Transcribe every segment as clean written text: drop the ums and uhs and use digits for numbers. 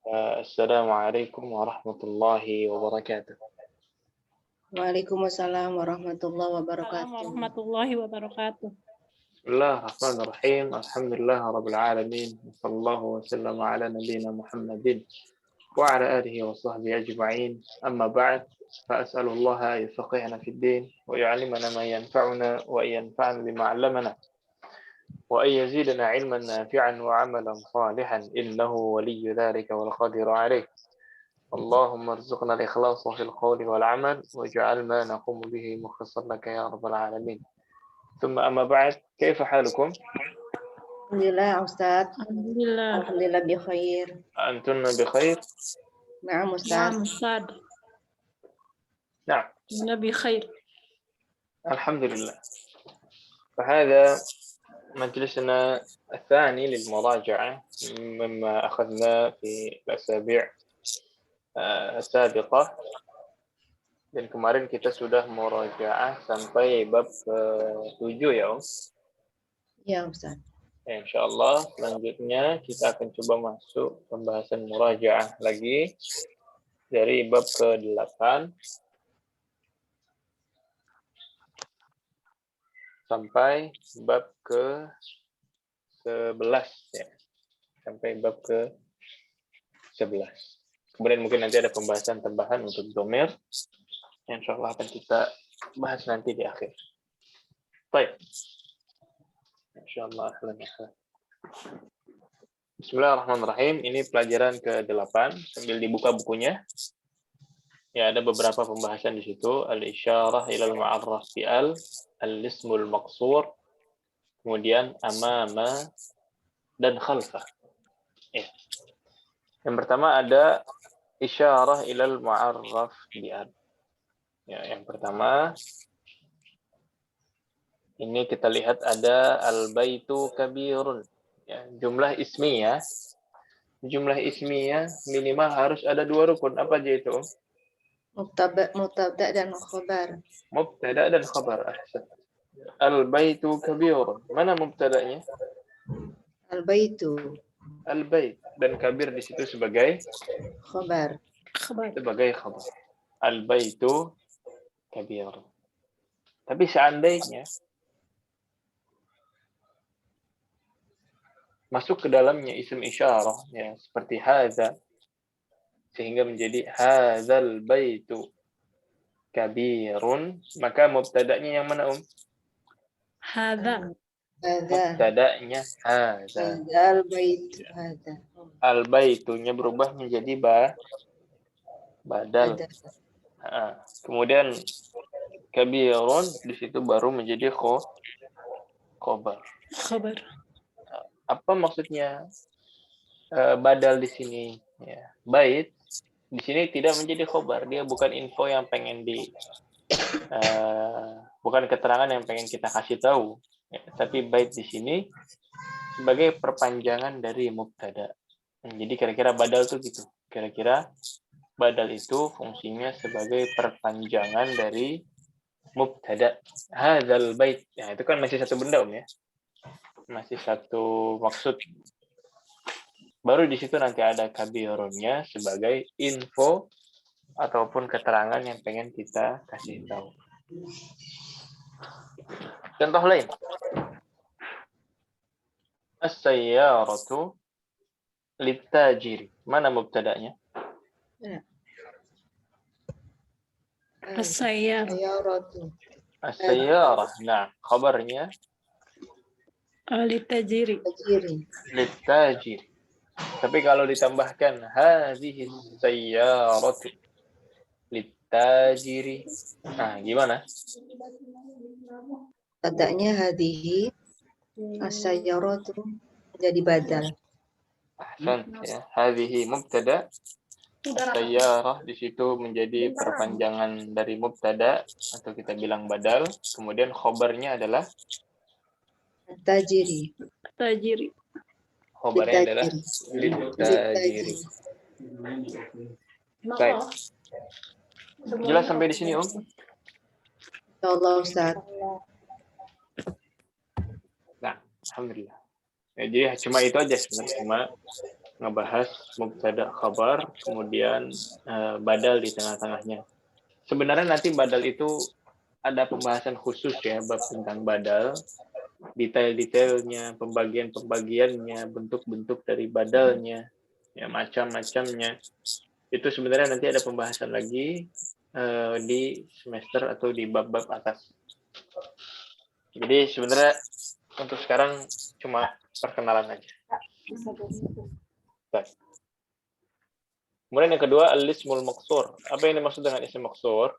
Assalamualaikum warahmatullahi wabarakatuh. Waalaikumsalam warahmatullahi Assalamualaikum wabarakatuh. warahmatullahi wabarakatuh. Bismillahirrahmanirrahim. Alhamdulillah rabbil alamin. Sallallahu wasallam ala nabiyyina Muhammadin wa ala alihi wa sahbihi ajma'in. Amma ba'd. فأسأل الله أن يفقهنا في الدين ويعلمنا ما ينفعنا وينفعنا بما علمنا وأن يزيدنا علما نافعا وعملا صالحا إنه ولي ذلك والقادر عليه. اللهم ارزقنا الإخلاص في القول والعمل واجعل ما نقوم به مخلصا لك يا رب العالمين. ثم أما بعد كيف حالكم؟ Alhamdulillah Ustaz. Alhamdulillah. Alhamdulillah bi khair. أنتن بخير؟ Na'am Ustaz. Naam Ustaz. نعم Nabi khair. الحمد لله. فهذا مجلسنا الثاني للمراجعة مما أخذنا في الأسابيع السابقة. Dan kemarin kita sudah murajaah sampai bab ke-7 ya, Om. Ya Ustaz. Insyaallah selanjutnya kita akan coba masuk pembahasan murajaah lagi dari bab ke-8 sampai bab ke-11 ya. Sampai bab ke-11. Kemudian mungkin nanti ada pembahasan tambahan untuk domir. Insyaallah akan kita bahas nanti di akhir. Baik. Insyaallah. Bismillahirrahmanirrahim. Ini pelajaran ke-8. Sambil dibuka bukunya. Ya, ada beberapa pembahasan di situ. Al-isyarah ilal mu'arraf bi al-ismul maqsur, kemudian amama dan khalfah. Ya. Yang pertama ada isyarah ilal mu'arraf bi al. Ya, yang pertama ini kita lihat ada al-baitu kabirun. Ya, jumlah ismiyah. Jumlah ismiyah minimal harus ada 2 rukun. Apa aja itu? Mubtada dan khabar. Mubtada dan khabar. Ahsan. Al-baitu kabirun. Mana mubtadanya? Al-baitu. Al-bait. Dan kabir di situ sebagai Khabar. sebagai khabar. Al-baitu kabirun. Tapi seandainya masuk ke dalamnya isim isyarah ya seperti hadza sehingga menjadi hadzal baitu kabirun, maka mubtada'nya yang mana, Hadza. Mubtada'nya hadza. Al-baitu hadza. Al-baitunya berubah menjadi badal. Kemudian kabirun di situ baru menjadi khobar. Khabar. Apa maksudnya badal di sini? Ya, bait di sini tidak menjadi khobar, dia bukan info yang pengen bukan keterangan yang pengen kita kasih tahu, ya, tapi bait di sini sebagai perpanjangan dari mubtada. Jadi kira-kira badal tuh gitu. Kira-kira badal itu fungsinya sebagai perpanjangan dari mubtada. Hadzal bait. Ya, itu kan masih satu benda, ya. Masih satu maksud. Baru di situ nanti ada kabirunnya sebagai info ataupun keterangan yang pengen kita kasih tahu. Contoh lain. As-sayyaratu lit-tajiri. Mana mubtada'nya? As-sayyar. As-sayyarah. Nah, khabarnya Litajiri. lit-tajiri. Tapi kalau ditambahkan hadhihi sayyaratu lit-tajiri. Nah, gimana? Tadanya hadhihi as-sayyaratu jadi badal. Ahsan, ya. Hadhihi mubtada. Sayyarah di situ menjadi perpanjangan dari mubtada atau kita bilang badal. Kemudian khobarnya adalah Tajiri. Tajiri. khobarnya adalah lit-tajiri. Baik. Jelas sampai di sini, Om? Insyaallah Ustaz. Nah, alhamdulillah. Ya, jadi cuma itu aja sebenarnya, cuma ngebahas mubtada khabar, kemudian badal di tengah-tengahnya. Sebenarnya nanti badal itu ada pembahasan khusus ya, bab tentang badal, detail-detailnya, pembagian-pembagiannya, bentuk-bentuk dari badalnya, ya macam-macamnya. Itu sebenarnya nanti ada pembahasan lagi di semester atau di bab-bab atas. Jadi sebenarnya untuk sekarang cuma perkenalan aja. Baik. Kemudian yang kedua, al-ismul maqsur. Apa yang dimaksud dengan isim maqsur?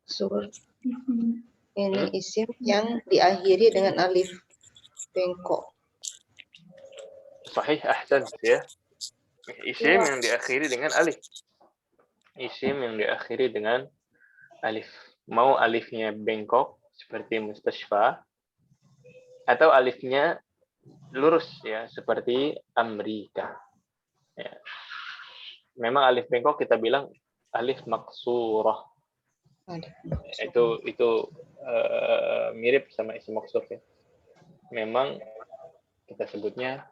Sur. Ini isim yang diakhiri dengan alif bengkok. Sahih, ahsan ya. Isim yang diakhiri dengan alif. Isim yang diakhiri dengan alif. Mau alifnya bengkok seperti mustashfa atau alifnya lurus ya seperti Amerika. Ya. Memang alif bengkok kita bilang alif maksurah. Itu mirip sama isim maksur ya. Memang kita sebutnya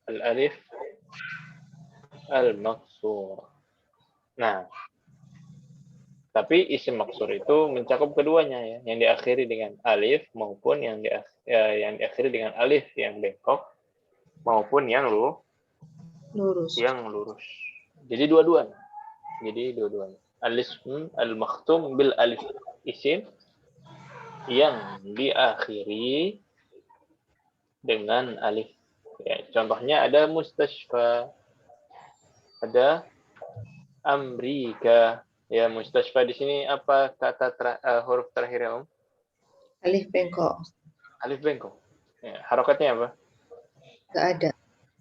al-alif al-maksur. Nah, tapi isim maksur itu mencakup keduanya ya, yang diakhiri dengan alif maupun yang diakhiri dengan alif yang bengkok maupun yang Lurus. Jadi dua-duanya. Al-ism al-makhtum bil alif, isim yang diakhiri dengan alif. Ya, contohnya ada mustashfa, ada Amerika. Ya, mustashfa di sini apa kata huruf terakhirnya, Om? Alif bengkok. Alif bengkok. Ya, harokatnya apa? Nggak ada.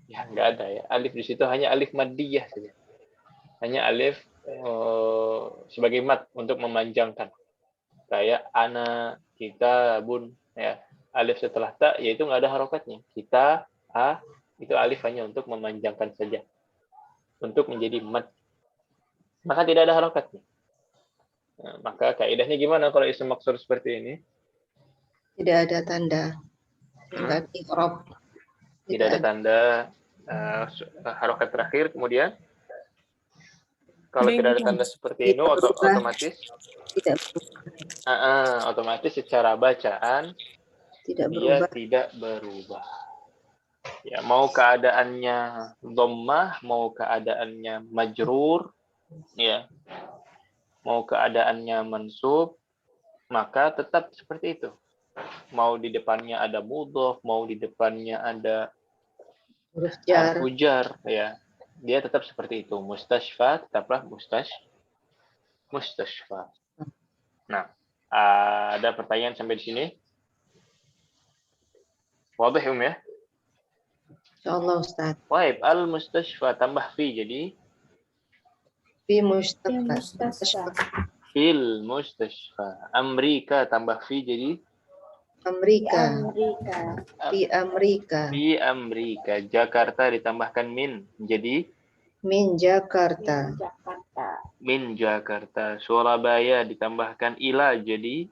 Ya, nggak ada ya. Alif di situ hanya alif maddiyah saja. Hanya alif sebagai mat untuk memanjangkan. Kayak ana, kita, bun. Ya. Alif setelah ta, yaitu nggak ada harokatnya. Kita, a, itu alif hanya untuk memanjangkan saja. Untuk menjadi mat. Maka tidak ada harokatnya. Nah, maka kaidahnya gimana kalau isim maksur seperti ini? Tidak ada tanda. Enggak i'rab. Tidak ada tanda harokat terakhir, kemudian kalau tidak ada tanda seperti ini otomatis tidak otomatis secara bacaan dia tidak berubah. Ya, mau keadaannya dhammah, mau keadaannya majrur, ya. Mau keadaannya mansub, maka tetap seperti itu. Mau di depannya ada mudhof, mau di depannya ada huruf jar, ya. Dia tetap seperti itu. Mustashfa tetaplah mustashfa. Nah, ada pertanyaan sampai di sini? Wadih, ya? Insyaallah, Ustaz. Baik, al-mustashfa tambah fi jadi Fi mustashfa. Fil mustashfa. Amerika tambah fi jadi Amerika. Fi Amerika. Fi Amerika. Jakarta ditambahkan min jadi Min Jakarta. Min Jakarta. Surabaya ditambahkan ila jadi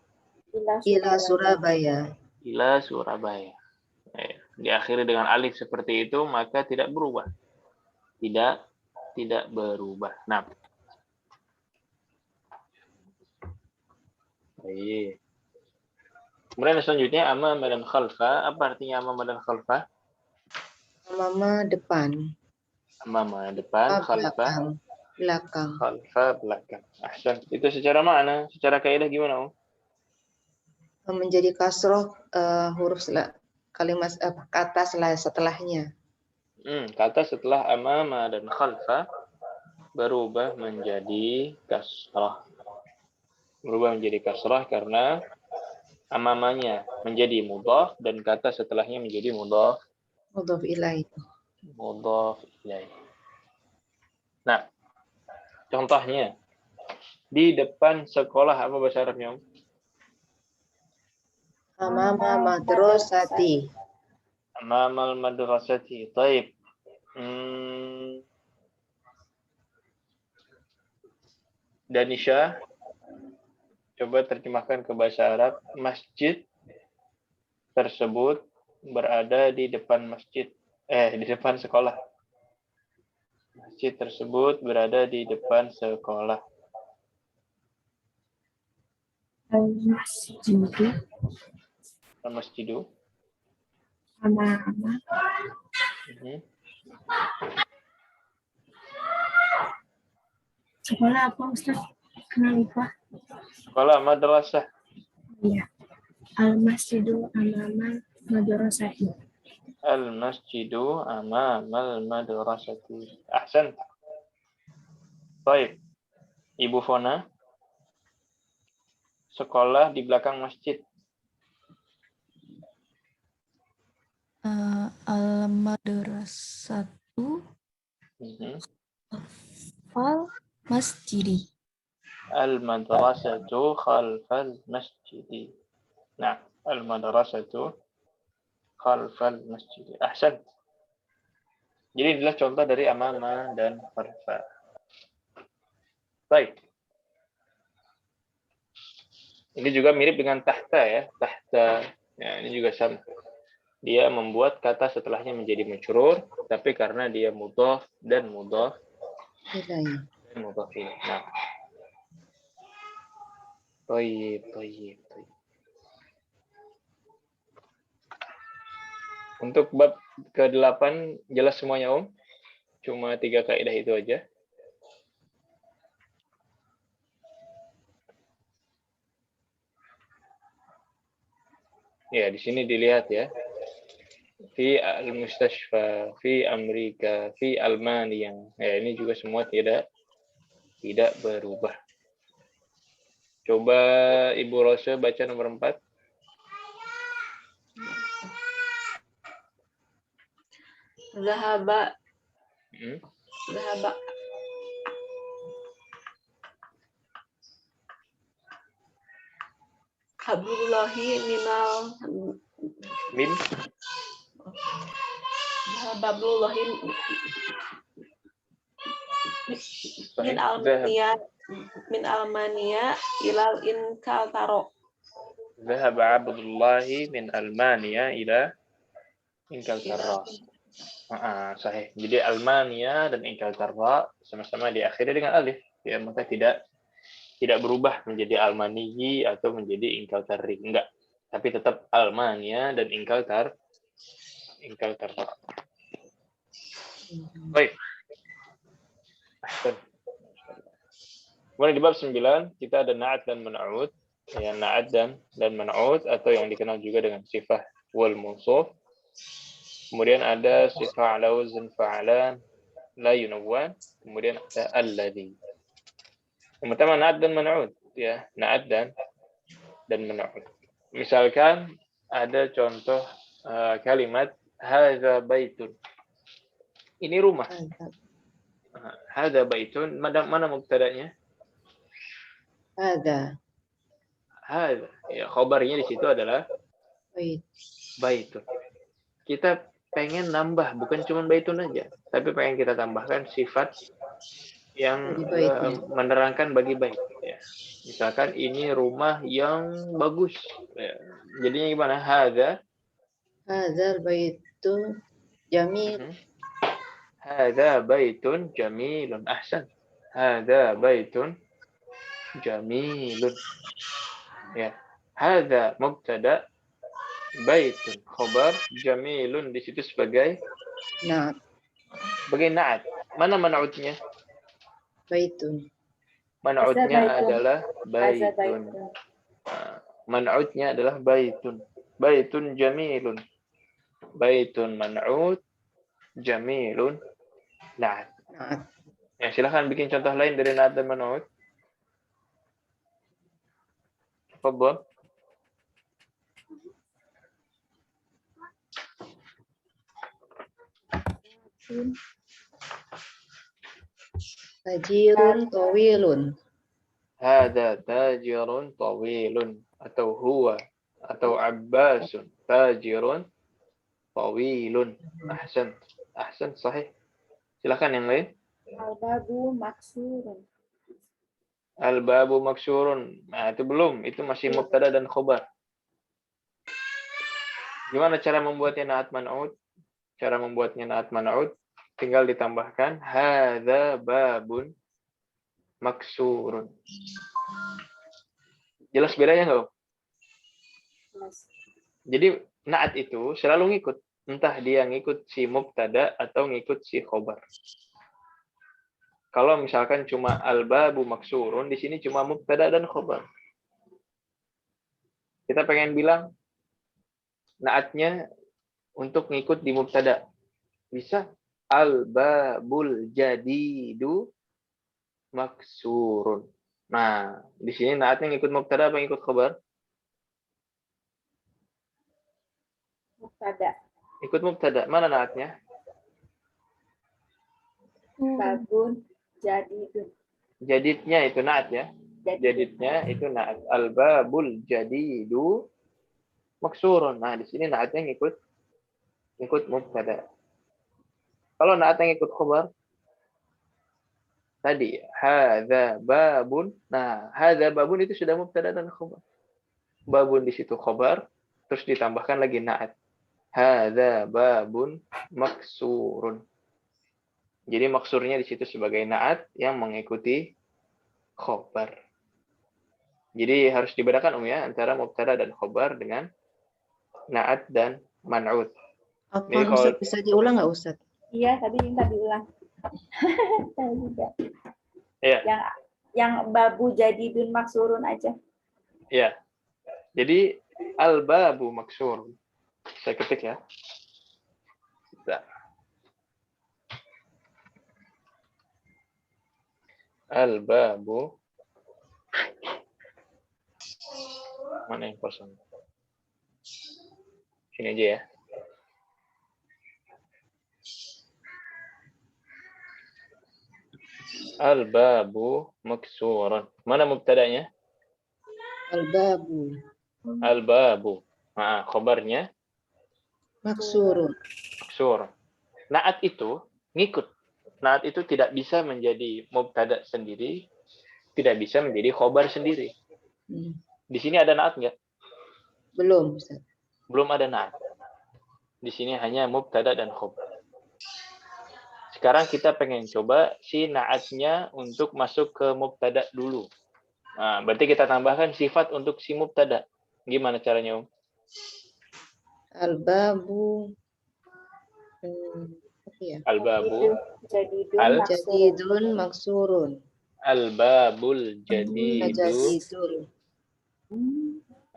Ila Surabaya. Ila Surabaya. Diakhiri dengan alif seperti itu maka tidak berubah. Tidak berubah. Nah. Baik. Kemudian selanjutnya amama dan khalfa. Apa artinya amama dan khalfa? Amama depan. Amama depan, khalfa belakang. Khalfa belakang. Ahsan. Itu secara makna, secara kaidah gimana, Om? Menjadi kasroh huruf kalimat kata setelahnya. Kata setelah amama dan khalfa berubah menjadi kasrah. Berubah menjadi kasrah karena amamanya menjadi mudhaf dan kata setelahnya menjadi mudhaf ilaih. Nah, contohnya di depan sekolah apa bahasa Arabnya, Om? Amama madrasati. Amamal madrasati. Taib. Danisha, coba terjemahkan ke bahasa Arab. Masjid tersebut berada di depan masjid. Di depan sekolah. Masjid tersebut berada di depan sekolah. Al-masjidu Al-masjidu. amama sekolah apa Ustaz? Kenapa? Sekolah madrasah. Iya. Al-masjidu amama madrasati. Al-masjidu amamal madrasati. Ahsan. Baik. Ibu Fona. Sekolah di belakang masjid. Al-madrasatu fal masjidi. Al-madrasatu khalfal masjidi. Nah, al-madrasatu khalfal masjidi. Ahsan. Jadi inilah contoh dari amama dan khalfa. Baik. Ini juga mirip dengan tahta ya. Tahta. Ya, ini juga sama. Dia membuat kata setelahnya menjadi majrur, tapi karena dia mudhaf dan mudhaf Ilaih. dan mudhaf ilaih. Nah. Baik. Untuk bab ke-8 jelas semuanya, Om? Cuma 3 kaidah itu aja. Ya, di sini dilihat ya. Fi al-mustashfa, fi Amerika, fi Almania. Ya, ini juga semua tidak berubah. Coba Ibu Rosa baca nomor 4. Zahaba. Hmm. Zahaba. Hablullahi minal Min. Hablullahi min Almania ilal Inkaltaro. Zahaba Abdullahi min Almania ila Inkaltara. Sahih. Jadi Almania dan Inkaltara sama-sama diakhiri dengan alif. Ya, maka tidak berubah menjadi Almaniyi atau menjadi Inkaltari. Enggak. Tapi tetap Almania dan Inkaltara. Baik. Kemudian di bab 9 kita ada na'at dan man'ud. Ya, na'at dan man'ud atau yang dikenal juga dengan sifah wal mausuf. Kemudian ada sifah ala wazn fa'alan la yunawwan. Kemudian ada alladhi. Yang pertama na'at dan man'ud, ya, na'at dan man'ud. Misalkan ada contoh kalimat hadza baitun. Ini rumah. Hadza baitun, mana mubtada'nya? Hadza. Ya, khabarnya di situ adalah Bait. baitun. Kita pengen nambah, bukan cuma baitun aja, tapi pengen kita tambahkan sifat yang menerangkan bagi bait. Ya. Misalkan ini rumah yang bagus. Ya. Jadinya gimana? Hadzal baitu jamil. Hadza baitun jamilun. Ahsan. Hadza baitun jamilun. Ya. Hadza mubtada, baitun khabar, jamilun di situ sebagai Na'at. Sebagai na'at. Mana man'utnya? Baitun. Man'utnya adalah baitun. Man'utnya adalah baitun. Baitun jamilun. Baitun man'ut jamilun na'at. Ya, silahkan bikin contoh lain dari na'at dan man'ut. Fadhal. Tajirun tawilun. Hada tajirun tawilun. Atau huwa. Atau abbasun. Tajirun tawilun. Ahsan. Ahsan, sahih. Silakan yang lain. Al-babu maksurun. Al-babu maksurun. Nah, itu belum. Itu masih mubtada dan khobar. Gimana cara membuatnya na'at man'ut? Cara membuatnya na'at man'ut tinggal ditambahkan hadza babun maksurun. Jelas bedanya nggak? Jadi na'at itu selalu ngikut, entah dia ngikut si mubtada atau ngikut si khobar. Kalau misalkan cuma al-babu maksurun, di sini cuma mubtada dan khobar. Kita pengen bilang na'atnya untuk ngikut di mubtada. Bisa al-babul jadidu maksurun. Nah, di sini naatnya ngikut mubtada apa ngikut khabar? Mubtada. Ikut mubtada. Mana naatnya? Babun jadidun. Jadidnya itu naat ya. Jadidnya itu naat. Al-babul jadidu maksurun. Nah, di sini naatnya ngikut mubtada. Kalau naatnya ngikut khabar, tadi hadza babun. Nah, hadza babun itu sudah mubtada dan khabar. Babun di situ khabar, terus ditambahkan lagi naat. Hadza babun maksurun. Jadi maksurnya di situ sebagai naat yang mengikuti khabar. Jadi harus dibedakan ya antara mubtada dan khabar dengan naat dan man'ut. Apa Ustaz bisa diulang nggak Ustaz? Iya, tadi minta diulang. Saya juga. Iya. Yang babu jadidun maksurun aja. Ya. Jadi al-babu maksurun. Saya ketik ya. Bentar. Al-babu. Mana yang kosong? Sini aja ya. Al-babu maksurun. Mana mubtadanya? Al-babu. Al-babu. Nah, khabarnya Maksurun. maksur. Naat itu ngikut. Naat itu tidak bisa menjadi mubtada sendiri, tidak bisa menjadi khabar sendiri. Di sini ada naat nggak? Belum Ustaz. Belum ada naat. Di sini hanya mubtada dan khabar. Sekarang kita pengen coba si naatnya untuk masuk ke mubtada dulu. Nah, berarti kita tambahkan sifat untuk si mubtada. Gimana caranya, Om? Al-babu. Al-babu. Jadidun maksurun. Al-babul jadidu. Jadidun.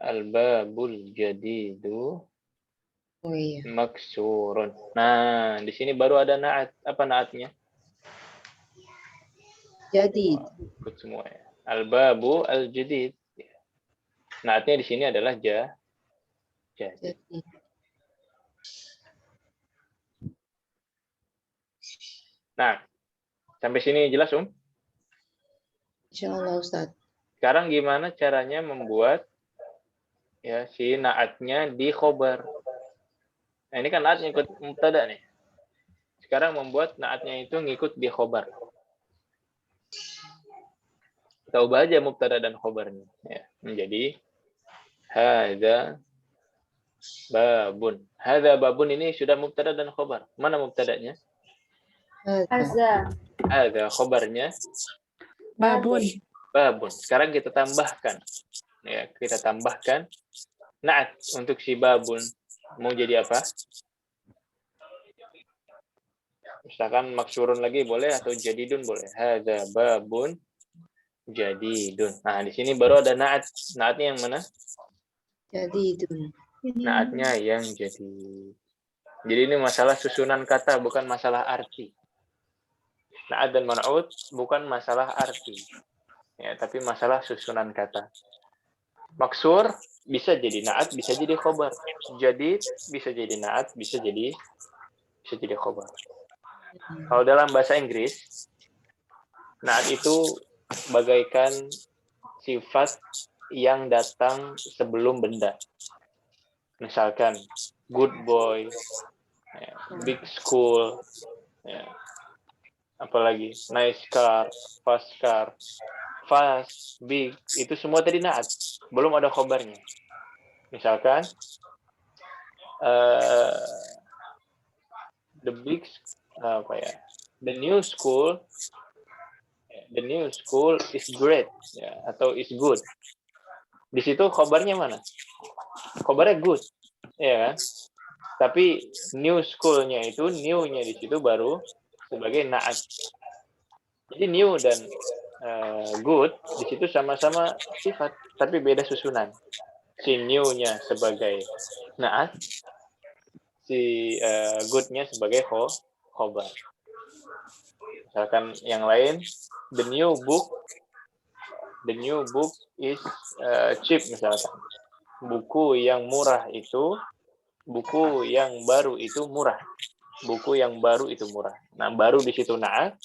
Al-babul jadidu. Oh iya. Maksurun. Nah, di sini baru ada naat. Apa naatnya? Jadid. Ikut semua ya. Al-babu al-jadid. Naatnya di sini adalah jadid. Nah, sampai sini jelas, Insyaallah Ustaz. Sekarang gimana caranya membuat ya si naatnya di khobar? Nah, ini kan naat ngikut mubtada nih. Sekarang membuat naatnya itu ngikut di khobar. Kita ubah aja mubtada dan khobarnya ya, menjadi hadza babun. Hadza babun ini sudah mubtada dan khobar. Mana mubtadanya? Hadza. Hadza khobarnya Babun. babun. Sekarang kita tambahkan ya, kita tambahkan naat untuk si babun. Mau jadi apa? Misalkan maksurun lagi boleh atau jadidun boleh. Hadza babun jadidun. Nah, di sini baru ada naat. Naatnya yang mana? Jadidun. Naatnya yang jadi. Jadi ini masalah susunan kata, bukan masalah arti. Naat dan man'ut bukan masalah arti. Ya, tapi masalah susunan kata. Maksur bisa jadi naat, bisa jadi khobar. Jadid bisa jadi naat, bisa jadi khobar. Kalau dalam bahasa Inggris, naat itu bagaikan sifat yang datang sebelum benda. Misalkan good boy, big school, apalagi nice car, fast, big, itu semua tadi naat, belum ada khobarnya. Misalkan the big the new school is great, ya, atau is good. Di situ khobarnya mana? Khobarnya good, ya kan? Tapi new school-nya itu, new-nya di situ baru sebagai na'at. Jadi new dan good di situ sama-sama sifat, tapi beda susunan. Si new-nya sebagai na'at, si good-nya sebagai khobar. Misalkan yang lain, the new book is cheap misalkan. Buku yang murah itu, buku yang baru itu murah. Buku yang baru itu murah. Nah, baru di situ na'at,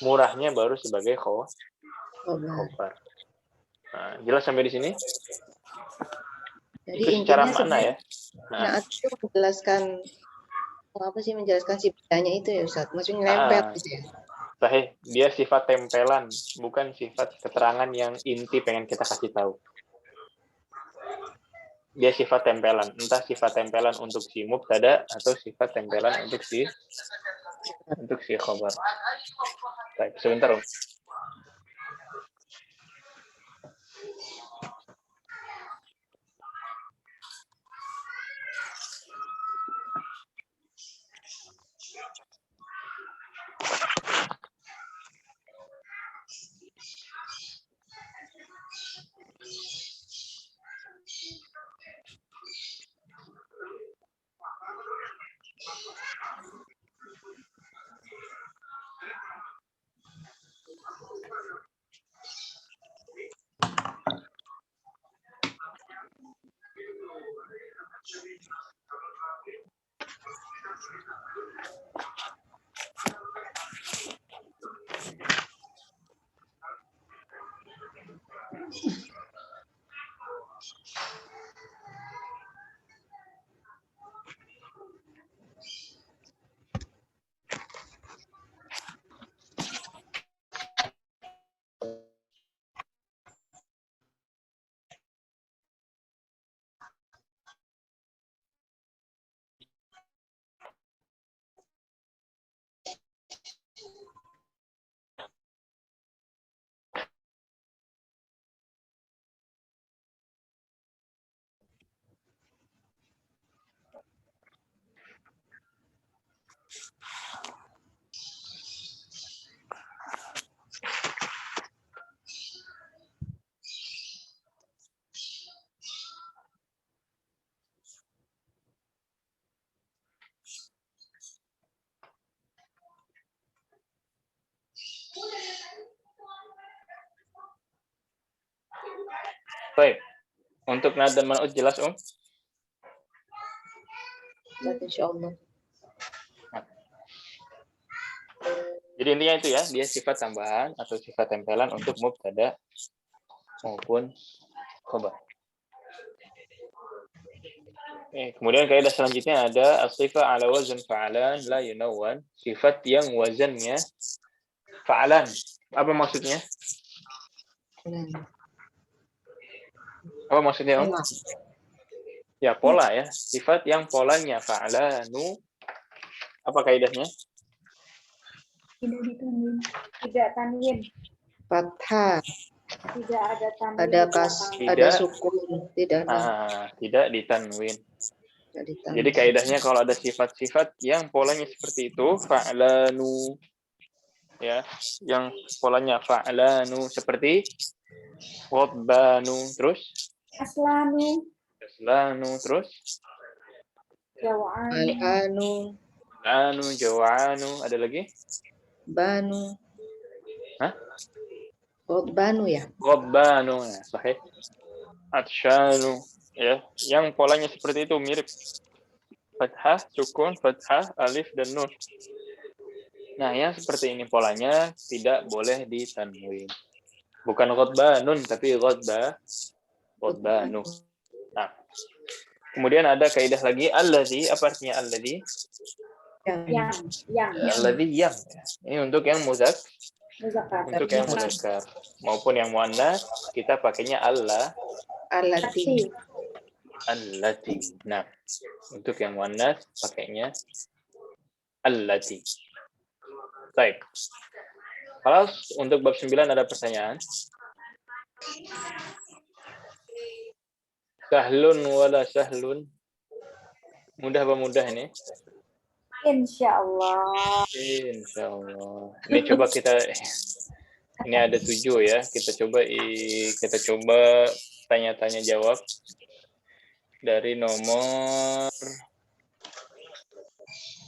murahnya baru sebagai khobar. Nah, jelas sampai di sini? Jadi Itu secara intinya makna ya. Nah, naat itu menjelaskan si bedanya itu ya Ustaz. Maksudnya nempel gitu ya. Sahih, dia sifat tempelan, bukan sifat keterangan yang inti pengen kita kasih tahu. Dia sifat tempelan, entah sifat tempelan untuk si mubtada atau sifat tempelan untuk si khobar. Baik, sebentar, Om. Baik. Untuk nad dan man'ut jelas, Om? Insyaallah. Jadi intinya itu ya, dia sifat tambahan atau sifat tempelan untuk mubtada maupun khobar. Kemudian kaidah selanjutnya ada as-sifah ala wazn fa'alan la yunawwan, sifat yang wazannya fa'alan. Apa maksudnya? Apa maksudnya, Om? Ya, pola ya. Sifat yang polanya fa'alanu. Apa kaidahnya? Tidak ditanwin. Tidak tanwin. Fathah. Tidak ada tanwin. Ada sukun. Tidak ada. Tidak ditanwin. Jadi kaidahnya kalau ada sifat-sifat yang polanya seperti itu, fa'alanu. Ya, yang polanya fa'alanu seperti wabbanu, terus Aslanu. terus Jawa'anu. jawa'anu, ada lagi? Banu. Hah? Banu ya? Ghabbanu, ya, sahih. Atshanu, ya, yang polanya seperti itu mirip. Fathah, sukun, fathah, alif, dan nun. Nah, yang seperti ini polanya tidak boleh ditanwin. Bukan ghadbanun, tapi ghadbanu. Nah, kemudian ada kaidah lagi, alladzi, apa artinya alladzi? Yang. Alladzi yang. Ini untuk yang muzakkar. Untuk yang muzakkar maupun yang muannats kita pakainya Allah. Allati. allati. Nah, untuk yang muannas pakainya allati. Baik. Kalau untuk bab 9 ada pertanyaan? Sahlun wala sahlun. Mudah apa mudah ini? Insya Allah. Insyaallah. Ini coba kita ini ada 7 ya. Kita coba tanya-tanya jawab dari nomor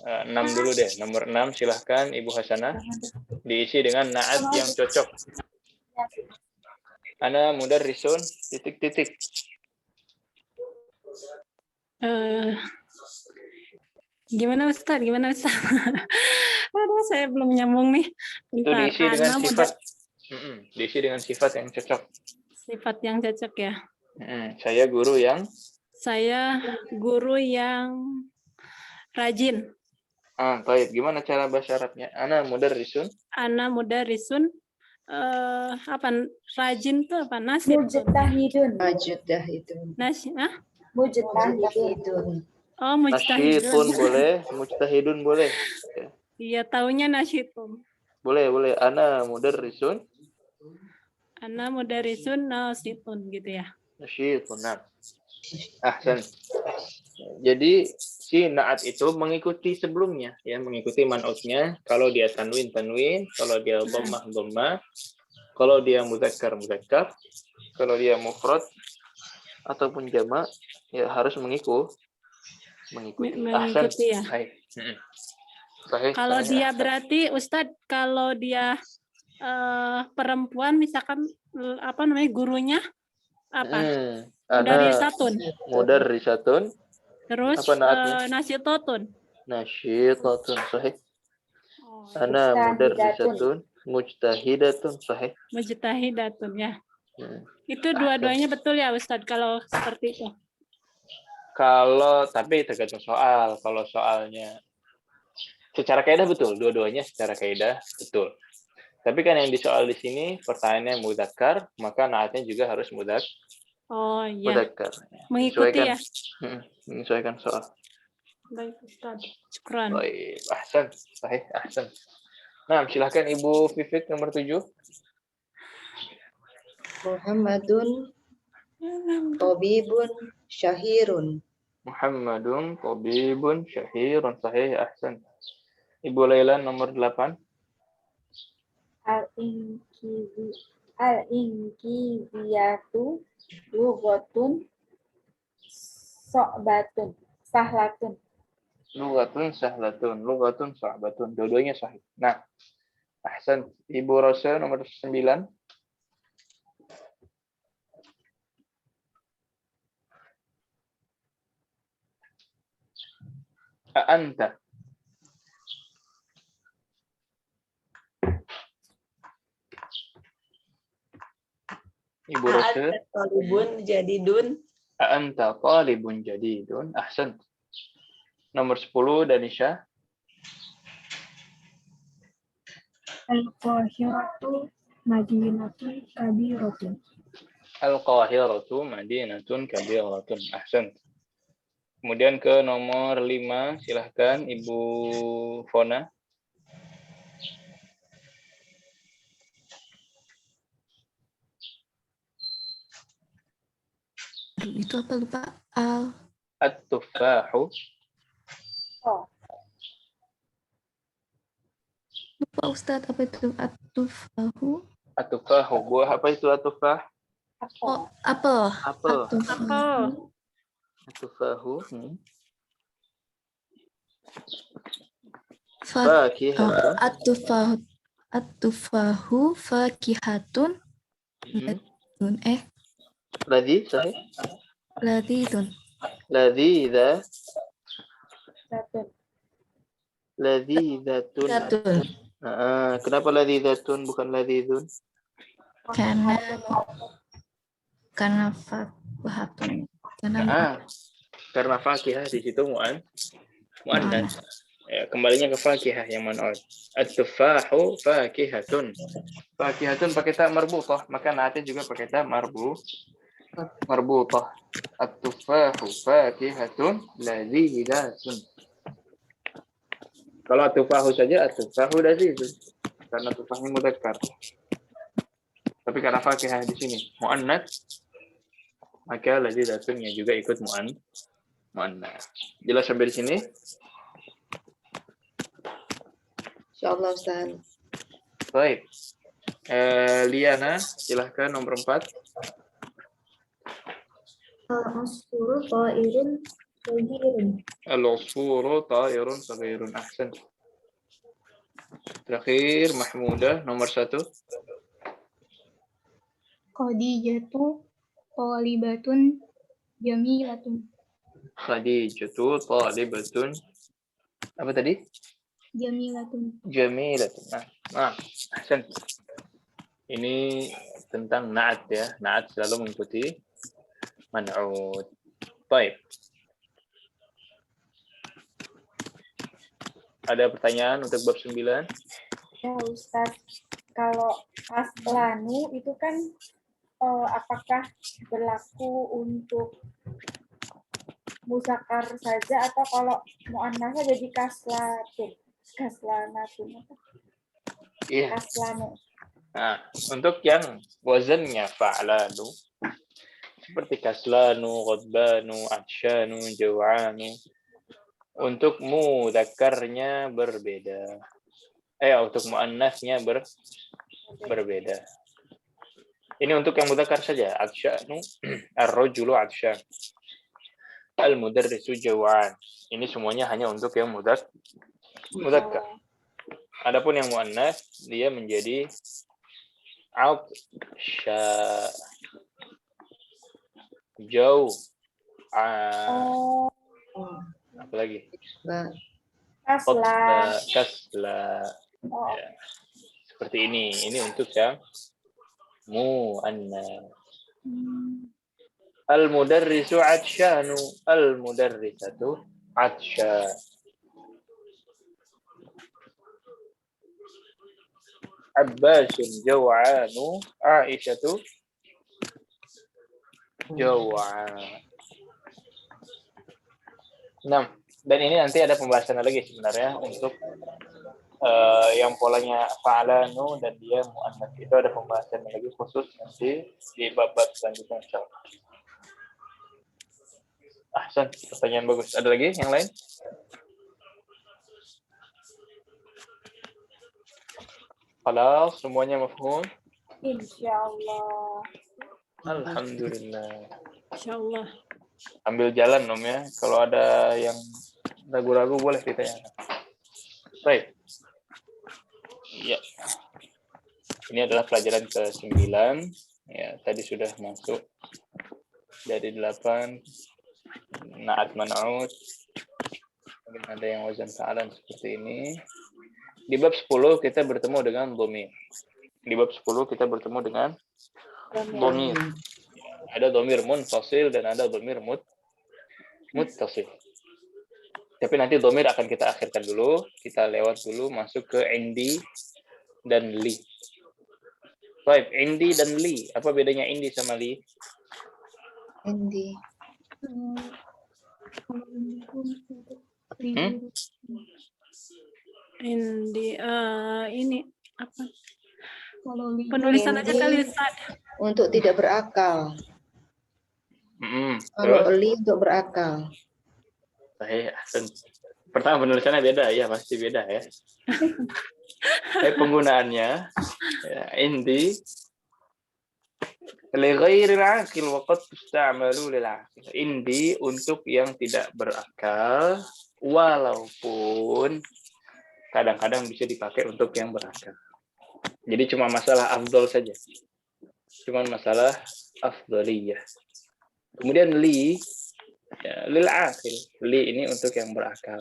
6 dulu deh. Nomor 6 silahkan Ibu Hasanah diisi dengan naat yang cocok. Ana mudarrisun titik-titik. Gimana Ustaz? Aduh, saya belum nyambung nih. Itu Bentar. diisi dengan sifat. Diisi dengan sifat yang cocok. Sifat yang cocok ya. Saya guru yang Rajin. Baik. Gimana cara bahasa Arabnya? Ana mudarrisun. Ana mudarrisun. Rajin tuh apa? Nasib. Mujtahidun. Mujtahidun. Mujtahidun. Oh, mujtahidun. Nasyitun boleh, mujtahidun boleh. Iya, taunya nasyitun. Boleh. Ana mudarrisun. Ana mudarrisun nasyitun gitu ya. Nasyitun. Nah. Ahsan. Jadi si naat itu mengikuti sebelumnya, ya, mengikuti man'utnya. Kalau dia tanwin, kalau dia dhammah, kalau dia mudzakkar, kalau dia mufrad ataupun jamak, ya harus mengikuti. Mengikuti ya. Kalau dia berarti Ustadz, kalau dia perempuan misalkan gurunya apa? Mudarrisatun. Terus apa naatnya? nasyitotun. Nasyitotun sahih. Ana mudarrisatun mujtahidatun sahih. Mujtahidatun ya. Itu dua-duanya betul ya Ustadz kalau seperti itu. Tapi tergantung soal. Kalau soalnya secara kaidah betul, dua-duanya secara kaidah betul. Tapi kan yang disoal di sini pertanyaannya mudzakkar, maka naatnya juga harus mudzakkar. Oh iya. Mudzakkar. Mengikuti ya. Menyesuaikan soal. Baik Ustaz. Syukran. Baik, ahsan. Sahih, ahsan. Nah, silakan Ibu Vivit nomor 7. Muhammadun tabibun syahirun. Muhammadun tabibun syahirun. Sahih, ahsan. Ibu Laila nomor 8. Al-inkiziyatu lughatun sahlatun. Lughatun sahlatun. Dua-duanya sahih. Nah, ahsan. Ibu Rosa nomor 9. Anta. Ibu Rosa. Talibun jadidun. Anta talibun jadidun. Ahsan. Nomor 10 Danisha. Al-Qahiratu madinatun kabiratun. Al-Qahiratu madinatun kabiratun. Ahsan. Kemudian ke nomor 5, silahkan Ibu Fona. Itu apa lupa? At-tufahu. Lupa Ustadz, apa itu at-tufahu? At-tufahu. Buah apa itu at-tufah? Oh, apel. At-tufahu. Fakihah. At-tufahu fakihatun. Ladzi sahih. Ladidun. Ladzidatun. Kenapa ladzidatun bukan ladzidun? Karena fakihatun. Karena fakihah di situ muannas. Ya, kembalinya ke fakihah yang man'ut. At-tufahu fakihatun. Fakihatun pakai ta marbutah, maka naatnya juga pakai ta Marbutah. At-tufahu fakihatun lazidatun. Kalau at-tufahu saja, at-tufahu lazizun. Karena tufahnya mudzakkar. Tapi karena fakihah di sini muannats, maka lazidatun juga ikut muannats. Jelas sampai di sini? Insyaallah Ustaz. Baik. Liana, silahkan nomor 4. Al-asfuru ta'irun saghirun. Al-usfuru ta'irun saghirun. Ahsan. Terakhir Mahmudah nomor 1. Khadijatu thalibatun jamilatun. Khadijatu talibatun. Apa tadi? Jamilatun. Jamilatun. Nah, ahsan. Ini tentang na'at ya. Na'at selalu mengikuti man'ut. Baik. Ada pertanyaan untuk bab 9? Ya Ustaz, kalau kaslanu itu kan apakah berlaku untuk muzakkar saja atau kalau muannasnya jadi kaslanatun Iya. kaslanu. Nah, untuk yang wazannya fa'lanu seperti kaslanu, ghadbanu, atsyanu, jaw'anu. Untuk mudzakarnya berbeda. Untuk muannasnya berbeda. Ini untuk yang mudzakkar saja. Atsyanu, ar-rajulu atsyan. Al-mudarrisu jaw'an. Ini semuanya hanya untuk yang mudzakkar. Adapun yang muannas dia menjadi atsya. Jauh. Apa lagi? Kasla. Kasla. Ya. Seperti ini. Ini untuk yang muannas. Al-mudarrisu atsyanu. Al-mudarrisatu atsya. Abbasun jaw'anu. Aisyatu jaw'an. Nah, dan ini nanti ada pembahasan lagi sebenarnya untuk yang polanya fa'alanu dan dia muannats. Itu ada pembahasan lagi khusus nanti di bab-bab selanjutnya insyaallah. Ahsan, pertanyaan bagus. Ada lagi yang lain? Khalas, semuanya mafhum? Insyaallah. Alhamdulillah. Insyaallah. Ambil jalan Om ya. Kalau ada yang ragu-ragu boleh ditanyakan. Baik. Ya. Ini adalah pelajaran ke-9. Ya, tadi sudah masuk dari 8 na'at man'ut. Mungkin ada yang wazan fa'alan seperti ini. Di bab 10 kita bertemu dengan dhamir. Di bab 10 kita bertemu dengan dhamir. Ada dhamir munfasil dan ada dhamir muttasil. Tapi nanti dhamir akan kita akhirkan dulu. Kita lewat dulu masuk ke indi dan li. Baik, indi dan li. Apa bedanya indi sama li? Indi. Ini apa? Penulisan aja kali Ustaz. Untuk tidak berakal. Kalau li untuk berakal. Pertama penulisannya beda ya, pasti beda ya. Penggunaannya ya, indi li ghairil aqil wa qad tusta'malu lil aqil. Indi untuk yang tidak berakal walaupun kadang-kadang bisa dipakai untuk yang berakal. Jadi cuma masalah afdal saja. Cuma masalah afdaliyah. Kemudian li ya, lil aqil. Li ini untuk yang berakal.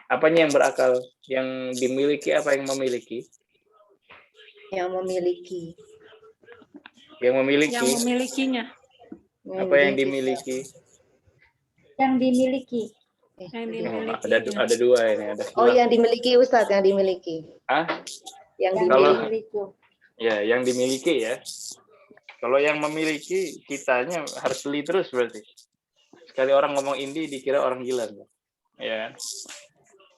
Apanya yang berakal? Yang dimiliki apa yang memiliki? Yang memiliki. Yang memiliki. Yang memilikinya. Apa yang dimiliki? Yang dimiliki. Yang dimiliki. Ada dua ini. Oh, yang dimiliki Ustadz, yang dimiliki. Ah? Yang Kalau dimiliki. ya, yang dimiliki ya. Kalau yang memiliki kitanya harus li terus berarti. Sekali orang ngomong indi dikira orang gila. Ya.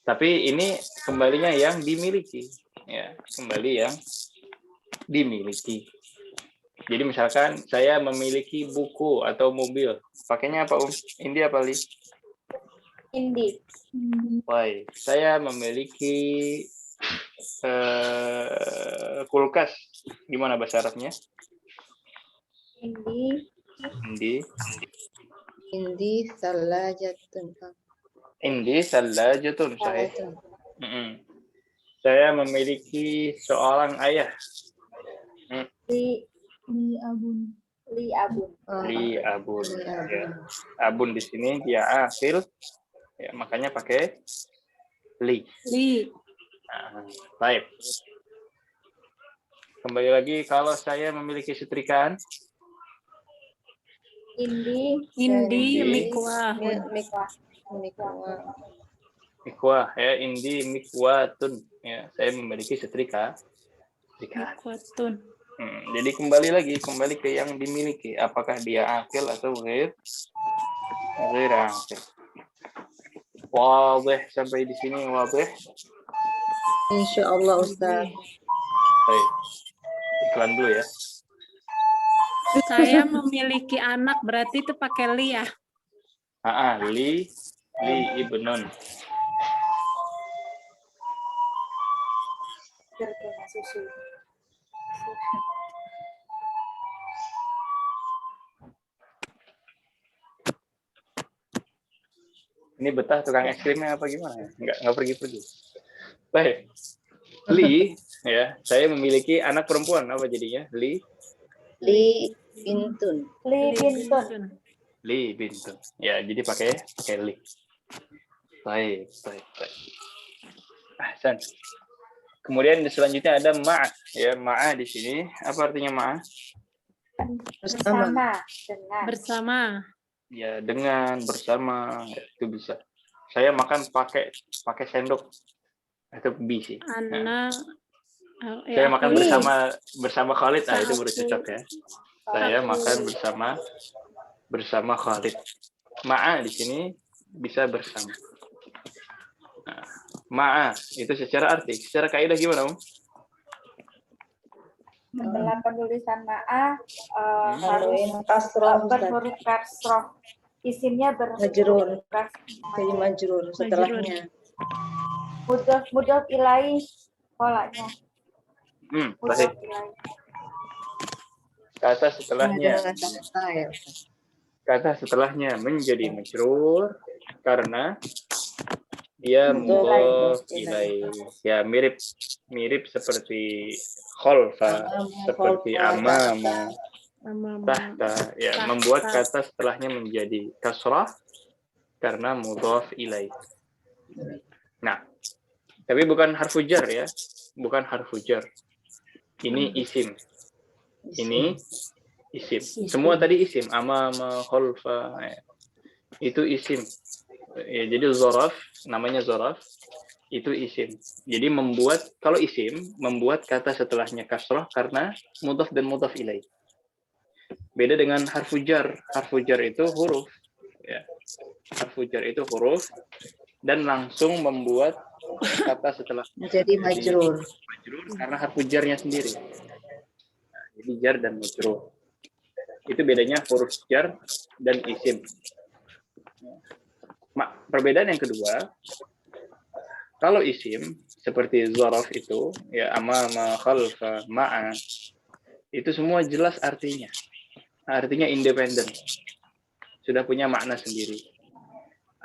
Tapi ini kembalinya yang dimiliki. Ya, kembali yang dimiliki. Jadi misalkan saya memiliki buku atau mobil. Pakainya apa, Indi apa li? Indi. Baik. Saya memiliki kulkas. Gimana bahasa Arabnya? Indi. Indi. Indi salajatun. Indi salajatun. Sahih. Salajatun. Saya memiliki seorang ayah. Li abun. Li abun. Li abun. Li Ya. abun. Abun di sini dia akhir. Ya, makanya pakai li. Li. Nah, baik. Kembali lagi, kalau saya memiliki setrikaan. Indi. Indi Indi. mikwah. Mikwah, ya, indi mikwatun. Ya, saya memiliki setrikaan. Mikwatun. Jadi kembali ke yang dimiliki. Apakah dia akil atau ghair? Ghair akil. Wadih, sampai di sini wadih. Insyaallah Ustaz. Baik. Iklan dulu ya. Saya memiliki anak, berarti itu pakai li ya. Li ibnun. Susu. Ini betah tukang es krimnya apa gimana? Enggak pergi-pergi. Baik. Li, ya, saya memiliki anak perempuan, apa jadinya? Li Bintun. Li bintun. Li bintun. Ya, jadi pakai li. Baik. Ahsan. Kemudian selanjutnya ada ma'ah. Ya, ma'ah di sini. Apa artinya ma'ah? Bersama. Dengan. Bersama. Ya, dengan, bersama, ya, itu bisa. Saya makan pakai sendok. Itu bisa. Anak. Saya makan aku li. bersama Khalid. Itu baru cocok ya. Saya makan bersama Khalid. Ma'a di sini bisa bersama. Nah, ma'a itu secara arti, secara kaidah gimana, Setelah penulisan ma'a Harus kasroh berhuruf kasroh. Isimnya Majrur. kasroh. Jadi majrur setelahnya. Mudhof ilaih polanya. Baik. Kata setelahnya menjadi majrur karena dia mudhof ilaih. Ya, mirip seperti khalfa, seperti amama, tahta, ya, membuat kata setelahnya menjadi kasrah karena mudhof ilaih. Nah, tapi bukan harfu jar ya, bukan harfu jar. Ini isim. Ini isim. Semua tadi isim, amama, khalfa, ya. Itu isim. Ya, jadi zaraf, namanya zaraf, itu isim. Jadi kalau isim, membuat kata setelahnya kasrah karena mudhaf dan mudhaf ilaih. Beda dengan harfu jar. Harfu jar itu huruf. Ya. Harfu jar itu huruf dan langsung membuat kata setelah Menjadi majrur. Majrur karena harfu jarnya sendiri. Nah, jadi jar dan majrur. Itu bedanya huruf jar dan isim. Perbedaan yang kedua, kalau isim seperti zaraf itu, ya, amama, khalfa, ma'a, itu semua jelas artinya. Artinya independen. Sudah punya makna sendiri.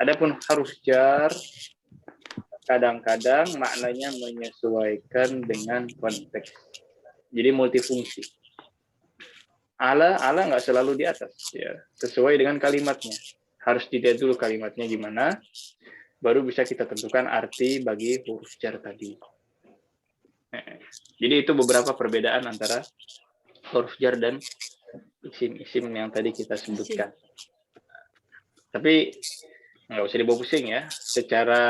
Adapun haruf jar, kadang-kadang maknanya menyesuaikan dengan konteks. Jadi multifungsi. Ala nggak selalu di atas, ya, sesuai dengan kalimatnya. Harus dilihat dulu kalimatnya gimana, baru bisa kita tentukan arti bagi huruf jar tadi. Jadi itu beberapa perbedaan antara huruf jar dan isim-isim yang tadi kita sebutkan. Tapi nggak usah dibawa pusing ya. Secara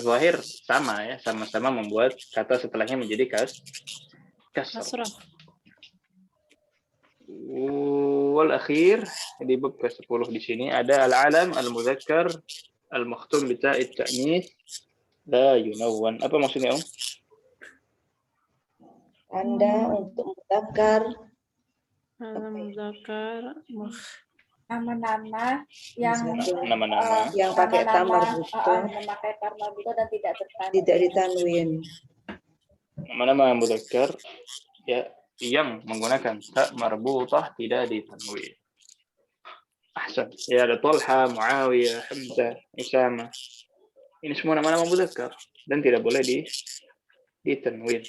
zahir sama ya, sama-sama membuat kata setelahnya menjadi kasrah. wal akhir di bab ke-10 di sini ada al-alam al-mudzakkar al-makhtum bi ta'it ta'nis la yunawwan. Apa maksudnya, Om? Tanda untuk mudzakkar Al-muzakkar Nama-nama yang Nama-nama yang pakai ta marbutoh memakai ta marbutoh dan tidak bertanwin. tidak ditanwin. nama-nama mudzakkar ya yang menggunakan ta marbutah tidak ditanwin. Ahsan. Ya ada Talha, Muawiyah, Hamzah, Usama. Ini semua nama-nama mudzakkar dan tidak boleh ditanwin.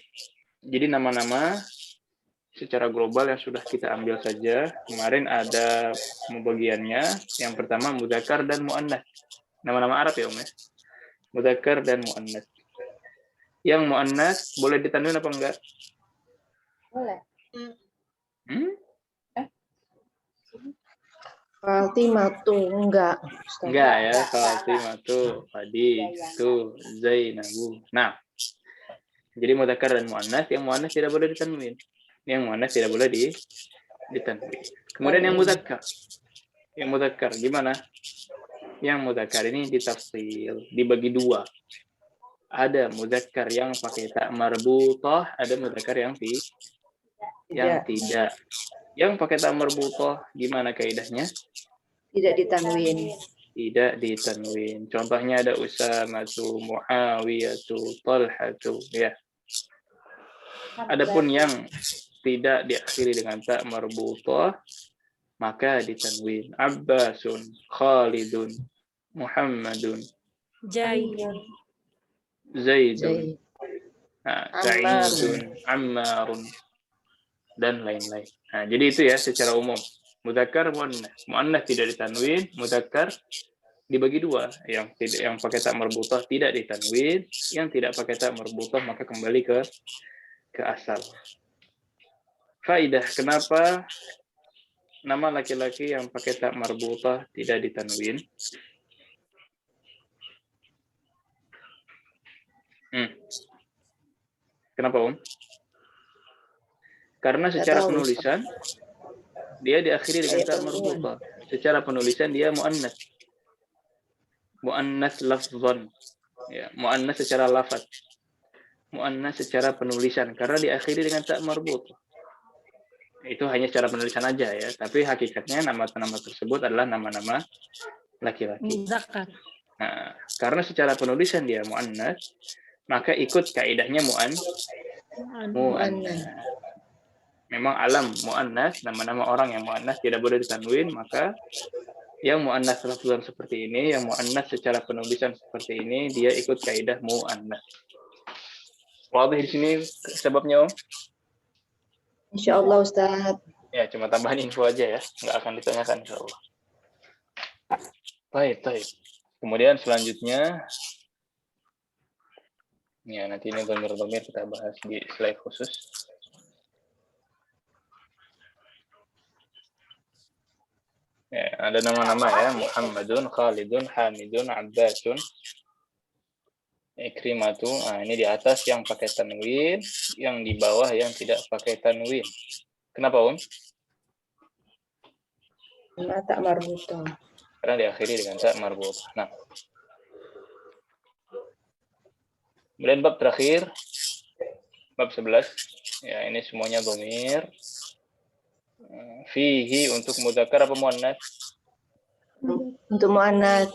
Jadi nama-nama secara global yang sudah kita ambil saja. Kemarin ada pembagiannya. Yang pertama mudzakkar dan muannats. Nama-nama Arab ya, Om ya. Mudzakkar dan muannats. Yang muannats boleh ditanwin apa enggak? Boleh. Fatimatu enggak. Ustaz. Enggak ya, Fatimatu, Fadiyatu, Zainabu. Nah, jadi mudzakkar dan muannats, yang muannats tidak boleh ditanwin. Yang muannats tidak boleh ditanwin. Kemudian yang mudzakkar. Yang mudzakkar gimana? Yang mudzakkar ini ditafsil, dibagi dua. Ada mudzakkar yang pakai ta marbutah, ada mudzakkar yang tidak. Yang pakai ta marbutah gimana kaidahnya? Tidak ditanwin. Tidak ditanwin. Contohnya ada Usamatu, Muawiyatu, Talhatu, ya. Adapun yang tidak diakhiri dengan ta marbutah maka ditanwin. Abbasun, Khalidun, Muhammadun, Zaidun. Zaidun, Sa'idun, Ammarun, dan lain-lain. Nah, jadi itu ya secara umum. Mudzakkar, muannats. Muannats tidak ditanwin, mudzakkar dibagi dua. Yang pakai ta marbutah tidak ditanwin, yang tidak pakai ta marbutah maka kembali ke asal. Faidah, kenapa nama laki-laki yang pakai ta marbutah tidak ditanwin? Kenapa, Om? Karena secara penulisan dia diakhiri dengan ta marbutah. Secara penulisan dia muannats. Muannats lafzan. Ya, muannats secara lafaz. Muannats secara penulisan karena diakhiri dengan ta marbutah. Itu hanya secara penulisan aja ya, tapi hakikatnya nama-nama tersebut adalah nama-nama laki-laki. Muzakkar. Nah, karena secara penulisan dia muannats, maka ikut kaidahnya muannats. Memang alam muannats, nama-nama orang yang muannats tidak boleh ditanwin, maka yang muannats lafzan seperti ini, yang muannats secara penulisan seperti ini, dia ikut kaidah muannats. Wadih di sini sebabnya, Om? Insyaallah Ustaz. Ya, cuma tambahan info aja ya, nggak akan ditanyakan insyaallah. Baik. Kemudian selanjutnya, ya nanti ini dhamir-dhamir kita bahas di slide khusus. Ya, ada nama-nama ya, Muhammadun, Khalidun, Hamidun, Abbasun, Ikrimatu. Nah, ini di atas yang pakai tanwin, yang di bawah yang tidak pakai tanwin. Kenapa, Om? Karena tak marbutah. Karena diakhiri dengan ta marbutah. Nah, kemudian bab terakhir, bab 11. Ya, ini semuanya dhamir. Fihi untuk mudzakkar apa muannats? Untuk muannats.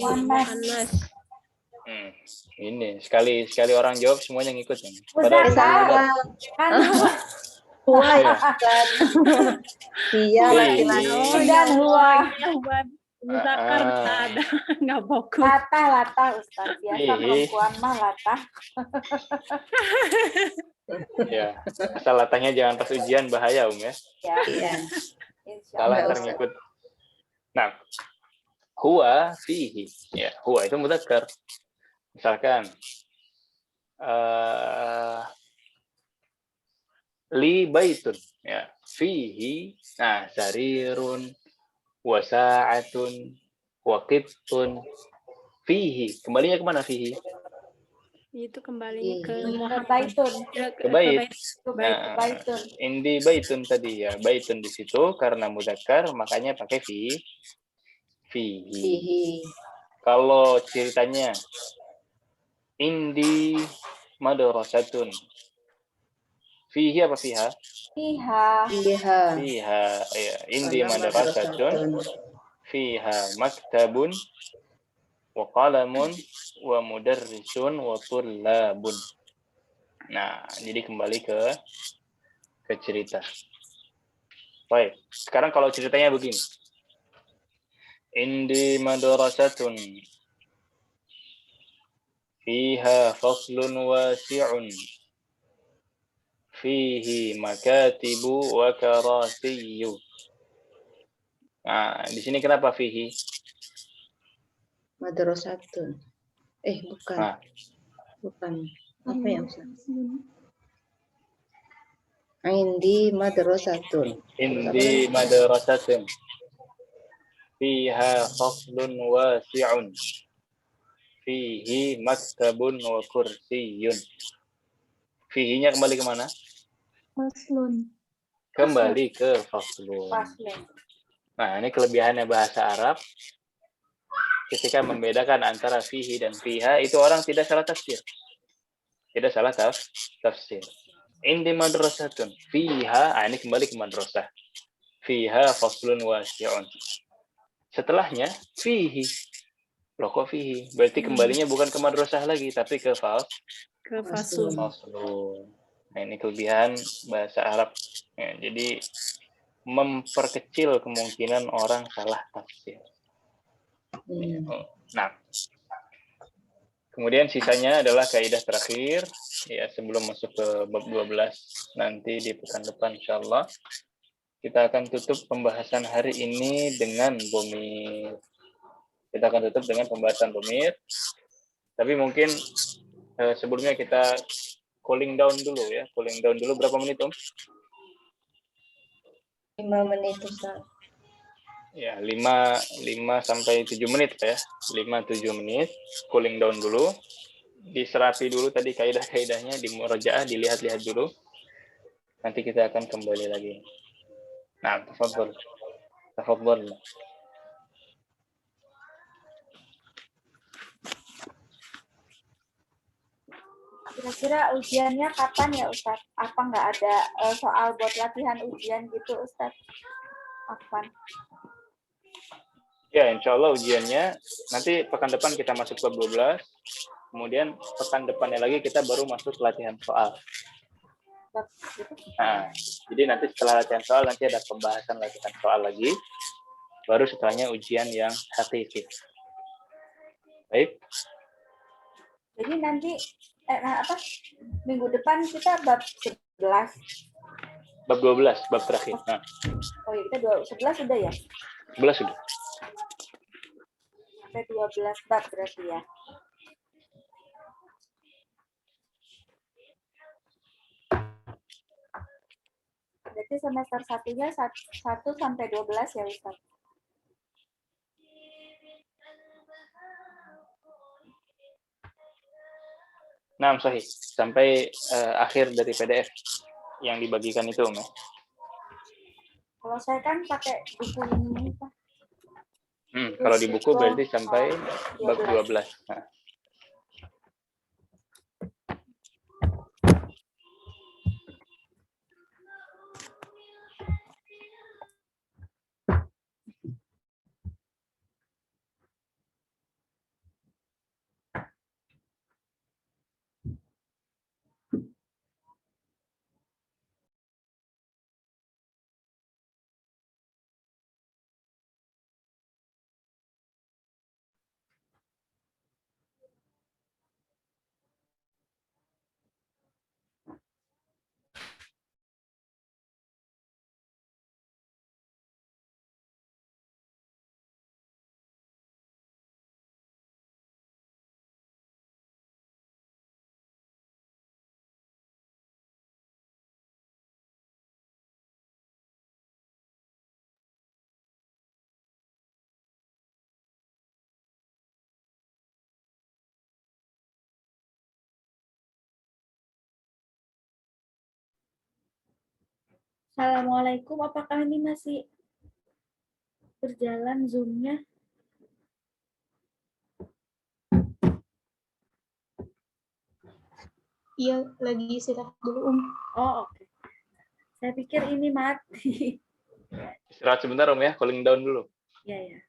Ini sekali orang jawab semuanya ngikut ya. Muzakkar. Huwa ya Ustaz. Dia laki-laki. Dan huwa. Muzakkar ada, nggak fokus. Latah Ustaz. Biasa perempuan mah latah. Ya, asal latahnya jangan pas ujian bahaya, Om ya. Iya. Salah terngikut. Nah, huwa fihi. Ya, huwa itu mudzakkar. Misalkan li baitun ya, fihi sarirun wa sa'atun wa qitun. Fihi, kembalinya kemana fihi? Itu kembalinya ke Ke Muhammad. baitun. Ke bait. bait. Nah, Baitun. indi baitun tadi ya, baitun di situ karena mudzakkar makanya pakai fihi. Fihi. Kalau ceritanya indi madrasatun. Fihi apa fiha? Fiha. Fiha. Fiha. Ya, indi Ana madrasatun. Fiha maktabun wa qalamun wa mudarrisun wa tullabun. Nah, jadi kembali ke cerita. Baik, sekarang kalau ceritanya begini. Indi madrasatun fiha faslun wasi'un fihi makatibu wa karasiyyu. Nah, di sini kenapa fihi? Madrasatun. Bukan. Nah, Bukan. Apa ya, Ustaz? Indi madrasatun. indi madrasatun fiha faslun wasi'un fihi maktabun wa kursiyyun. Fihinya kembali kemana? Faslun. Kembali ke faslun. Nah, ini kelebihannya bahasa Arab. Ketika membedakan antara fihi dan fiha, itu orang tidak salah tafsir. Tidak salah tafsir. Indi madrasatun fiha, ini kembali ke madrasah. Fiha faslun wasi'un. Setelahnya fihi. Loh kok fihi? Berarti kembalinya bukan ke madrasah lagi, tapi ke Faslun. faslun. Nah, ini kelebihan bahasa Arab. Ya, jadi memperkecil kemungkinan orang salah tafsir. Nah, kemudian sisanya adalah kaidah terakhir ya sebelum masuk ke bab 12 nanti di pekan depan insyaallah. Kita akan tutup pembahasan hari ini dengan dhamir. Kita akan tutup dengan pembahasan dhamir. Tapi mungkin sebelumnya kita cooling down dulu ya. Cooling down dulu berapa menit, Om? 5 menit, Ustaz. Ya, 5 sampai 7 menit ya. 5-7 menit cooling down dulu. Diserapi dulu tadi kaidah-kaidahnya, di murajaah dilihat-lihat dulu. Nanti kita akan kembali lagi. Nah, tafadhol. Tafadhol. Kira-kira ujiannya kapan ya Ustaz? Apa nggak ada soal buat latihan ujian gitu Ustaz? Kapan? Ya, insya Allah ujiannya nanti pekan depan kita masuk ke 12, kemudian pekan depannya lagi kita baru masuk latihan soal. Nah, jadi nanti setelah latihan soal nanti ada pembahasan latihan soal lagi, baru setelahnya ujian yang hakiki. Baik. Jadi nanti minggu depan kita bab 11. Bab 12, bab terakhir. Nah. Oh iya, kita 11 sudah ya? 11 sudah. Sampai 12 bab berarti ya. Berarti semester 1-nya 1 sampai 12 ya Ustaz? Nah, sahih. Sampai akhir dari PDF yang dibagikan itu, Om. Kalau saya kan pakai buku ini Pak. Kalau di buku berarti sampai bab 12. Nah. Assalamualaikum, apakah ini masih berjalan Zoom-nya? Iya, lagi istirahat dulu, Oh, oke. Saya pikir ini mati. Istirahat sebentar Om ya, cooling down dulu. Iya, ya.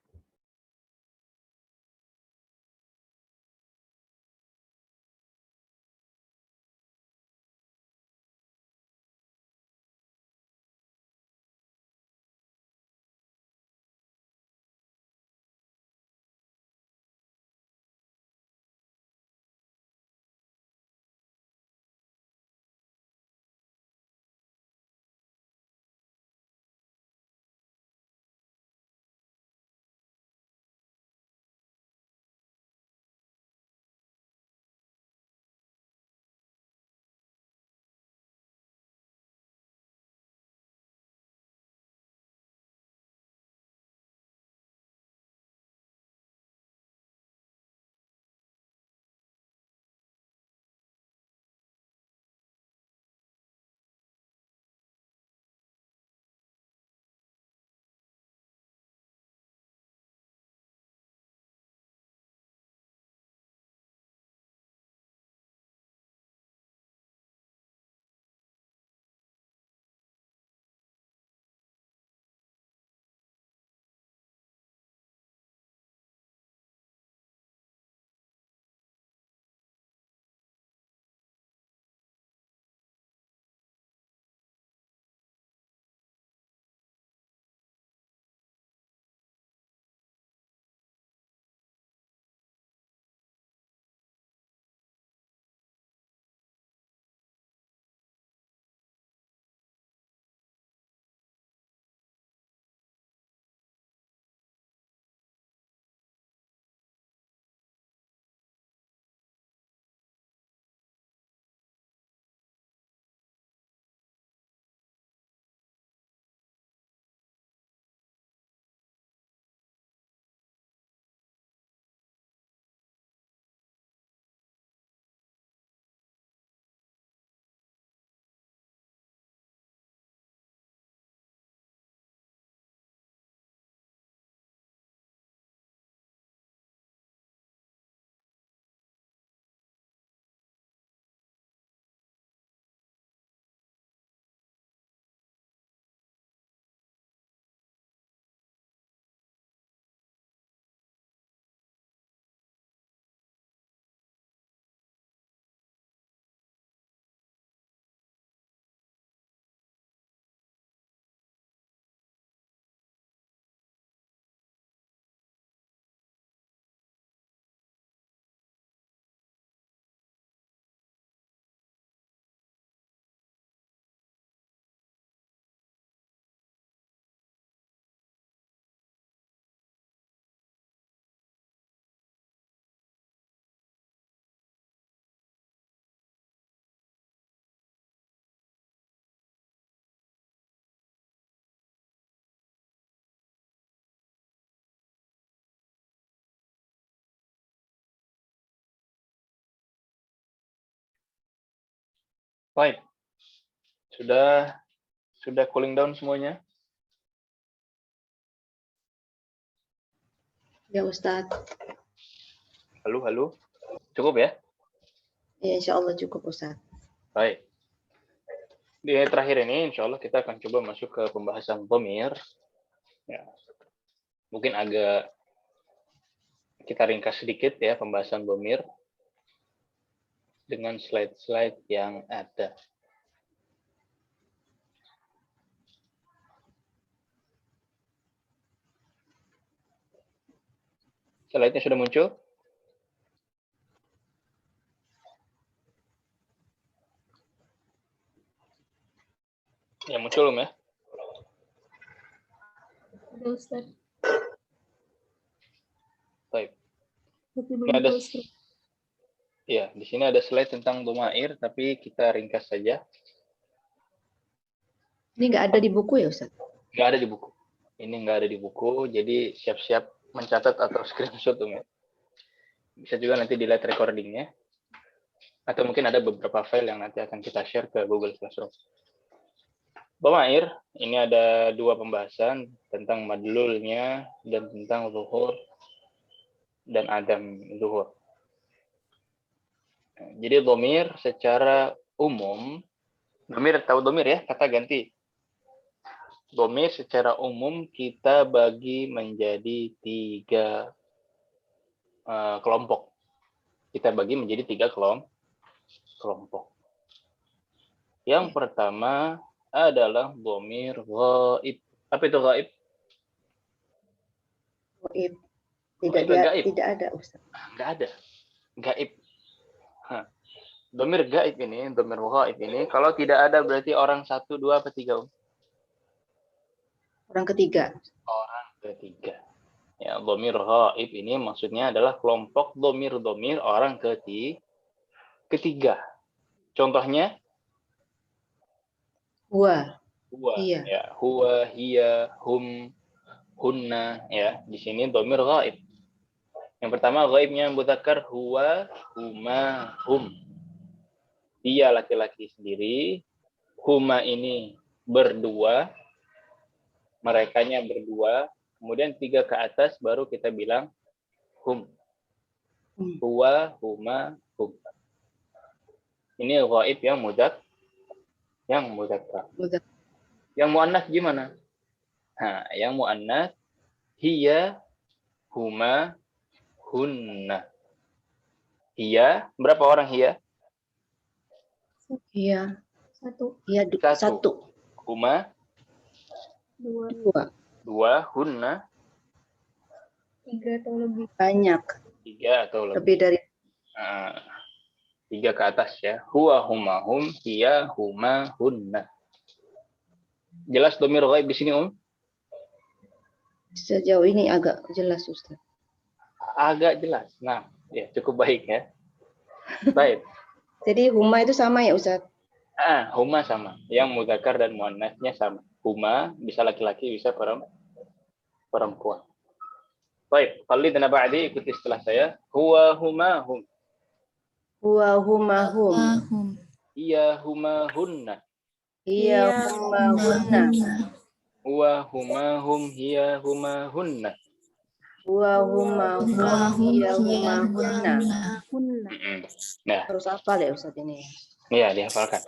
Baik. Sudah cooling down semuanya? Ya Ustadz. Halo. Cukup ya? Ya insya Allah cukup Ustadz. Baik. Di terakhir ini insya Allah kita akan coba masuk ke pembahasan dhamir. Ya. Mungkin agak kita ringkas sedikit ya pembahasan dhamir dengan slide-slide yang ada. Slide-nya sudah muncul? Ya, muncul belum ya? Ada Ustaz. Baik. Tapi Ini belum ada, full screen. ya, di sini ada slide tentang dhamair, tapi kita ringkas saja. Ini nggak ada di buku ya Ustadz? Nggak ada di buku. Ini nggak ada di buku, jadi siap-siap mencatat atau screenshot tuh. Bisa juga nanti dilihat recordingnya. Atau mungkin ada beberapa file yang nanti akan kita share ke Google Classroom. Dhamair, ini ada dua pembahasan tentang madlulnya dan tentang zuhur dan adam zuhur. Jadi dhamir secara umum, dhamir tahu dhamir ya, kata ganti. Dhamir secara umum kita bagi menjadi tiga kelompok. Kita bagi menjadi tiga kelompok. Yang pertama adalah dhamir ghaib. Apa itu ghaib? Gaib. Apa itu gaib? Tidak ada, Ustaz. Enggak ada. Gaib. Dhamir gaib ini, dhamir ghaib ini, kalau tidak ada berarti orang satu, dua, apa tiga? Orang ketiga. Orang ketiga. Ya, dhamir ghaib ini maksudnya adalah kelompok dhamir orang ketiga. Contohnya? Huwa. Iya. Ya, huwa, hiya, hum, hunna. Ya, di sini dhamir ghaib. Yang pertama ghaibnya mudzakkar huwa, huma, hum. Dia laki-laki sendiri, huma ini berdua, merekanya berdua, kemudian tiga ke atas baru kita bilang hum. Huwa, huma, hum. Ini ghaib yang mudzakkar. Yang muannas gimana? Yang muannas hiya, huma, hunna. Hiya, berapa orang hiya? Iya. Satu. Iya, satu. Huma? Dua. Hunna? Tiga atau lebih. Banyak. Tiga atau lebih. Lebih dari. Tiga ke atas ya. Huwa, huma, hum, hiya, huma, hunna. Jelas dhamir ghaib di sini, Sejauh ini agak jelas, Ustaz. Agak jelas. Nah, ya cukup baik ya. Baik. Jadi huma itu sama ya, Ustaz? Huma sama. Yang mudzakkar dan muannasnya sama. Huma bisa laki-laki, bisa perempuan. Baik, khalidna ba'di, ikuti setelah saya. Huwa, huma, hum. Huwa, huma, hum. Iya, huma, hunna. Iya, huma, hunna. Huwa, huma, hum, hiya, huma, hunna. Huwa, huma, hum, hiya, huma, hunna. Nah, harus hafal ya, Ustaz ini. Iya, dihafalkan.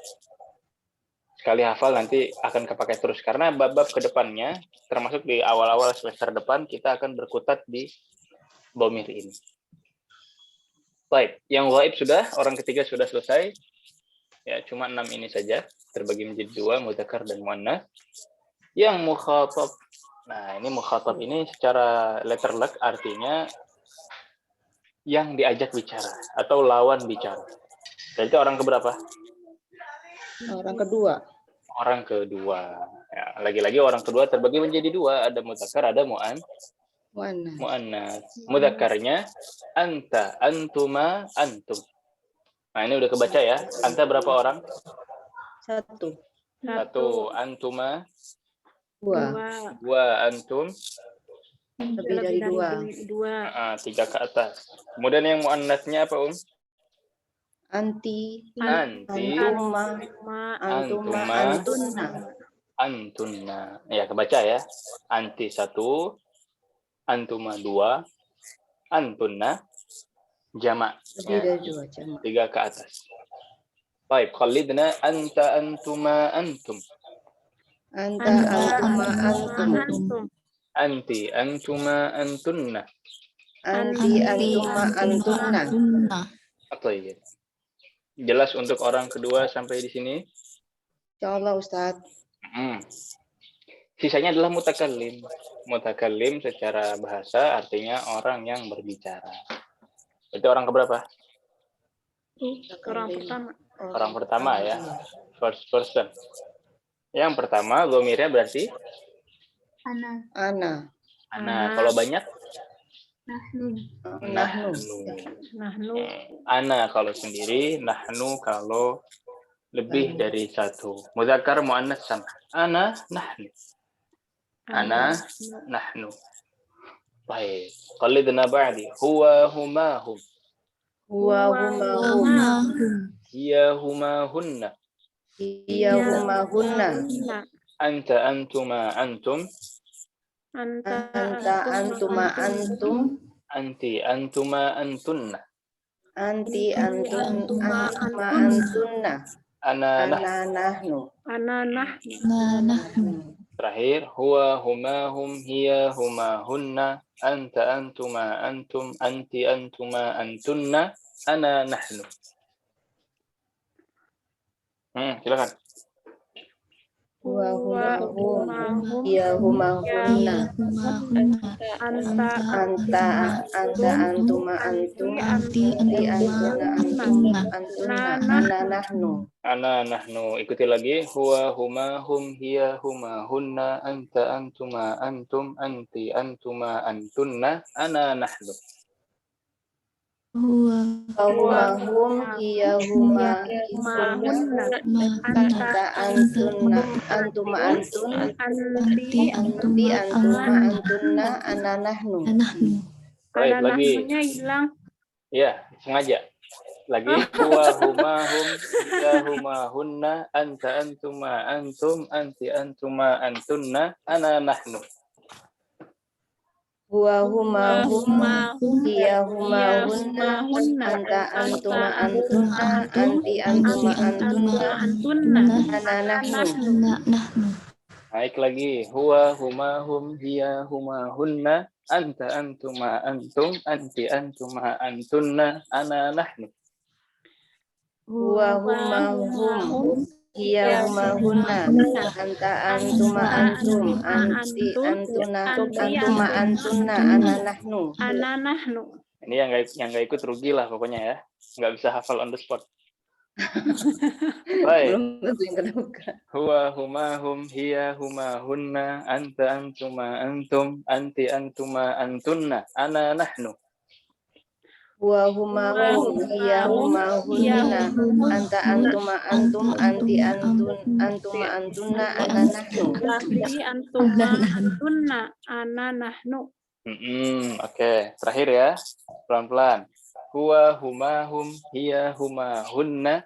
Sekali hafal nanti akan kepakai terus. Karena bab-bab ke depannya, termasuk di awal-awal semester depan, kita akan berkutat di dhamir ini. Baik, yang ghaib sudah, orang ketiga sudah selesai. Ya, cuma 6 ini saja, terbagi menjadi 2, mudzakkar dan muannas. Yang mukhatab. Nah, ini mukhatab ini secara letterlek artinya yang diajak bicara atau lawan bicara. Berarti orang keberapa? Orang kedua. Orang kedua. Ya, lagi-lagi orang kedua terbagi menjadi 2, ada mudzakkar, ada muannas. Mudzakkarnya anta, antuma, antum. Nah, ini udah kebaca ya. Anta berapa orang? Satu. Antuma? Dua. Antum? Lebih dari dua. 3 ke atas. Kemudian yang muannasnya apa, Anti. Antuma, antunna. Ya, kebaca ya. Anti 1, antuma 2, antunna jamak. Lebih dari 2 jamak. 3 ke atas. Baik, khalidna anta, antuma, antum. Anta, antuma, antum. Anti, antuma, antunna. Anti, antuma, antunna. Atau iya. Jelas untuk orang kedua sampai di sini? Insyaallah, Ustaz. Sisanya adalah mutakallim. Mutakallim secara bahasa artinya orang yang berbicara. Itu orang keberapa? Orang pertama ya. First person. Yang pertama, dhamirnya berarti? Ana. Kalau banyak? Nahnu. Ana kalau sendiri, nahnu kalau lebih dari 1. Mudzakkar muannas sama. Ana, nahnu. Baik. Qalidna ba'di. Huwa, huma, hum. Hiya, huma, hunna. Anta antuma antum. Anta antuma antum, Anti antuma antunna. antuma antunna, Ana nah. ana nahnu. nahnu, Terakhir, huwa huma hum hiya huma hunna, anta antuma antum, anti antuma antunna, ana nahnu. Silakan. Huwa huma hum, hum, hiya huma hunna, anta antuma antum, anti antuna antuma, ana nahnu. Ana nahnu. Ikuti lagi. Huwa huma hum hiya huma hunna, anta antuma antum, anti antuma antunna, ana nahnu. huwa Huma hum, hiya huma hunna, antuma antun, anti antuma antunna, ana nahnu. nahnu, Baik, lagi. nahnunya hilang. Ya, sengaja. Lagi. Huwa huma hum hiya huma hunna, anta antuma antum, anti antuma antunna, ana nahnu. Huwa huma hum, hiya huma hunna, anta antuma antunna, anti antuma antunna, ana nahnu. nahnu, Naik lagi. Huwa huma hum hiya huma hunna, anta antuma antum, anti antuma antunna, ana nahnu. Huwa huma hum, hiya huma hunna, anta antuma antum, anti antuma antunna, ana nahnu. Ana nahnu. Ini yang nggak ikut rugi lah pokoknya ya. Nggak bisa hafal on the spot. Baik. Belum tentu yang keduka. Huwa huma hum hiya huma hunna, anta antuma antum, anti antuma antunna, ana nahnu. Huwa huma hum, hiya huma hunna, anta antuma antum, anti antuma antunna, ana nahnu. Anti antuma antunna, ana nahnu. Oke. Terakhir ya. Pelan-pelan. Huwa huma hum hiya huma hunna,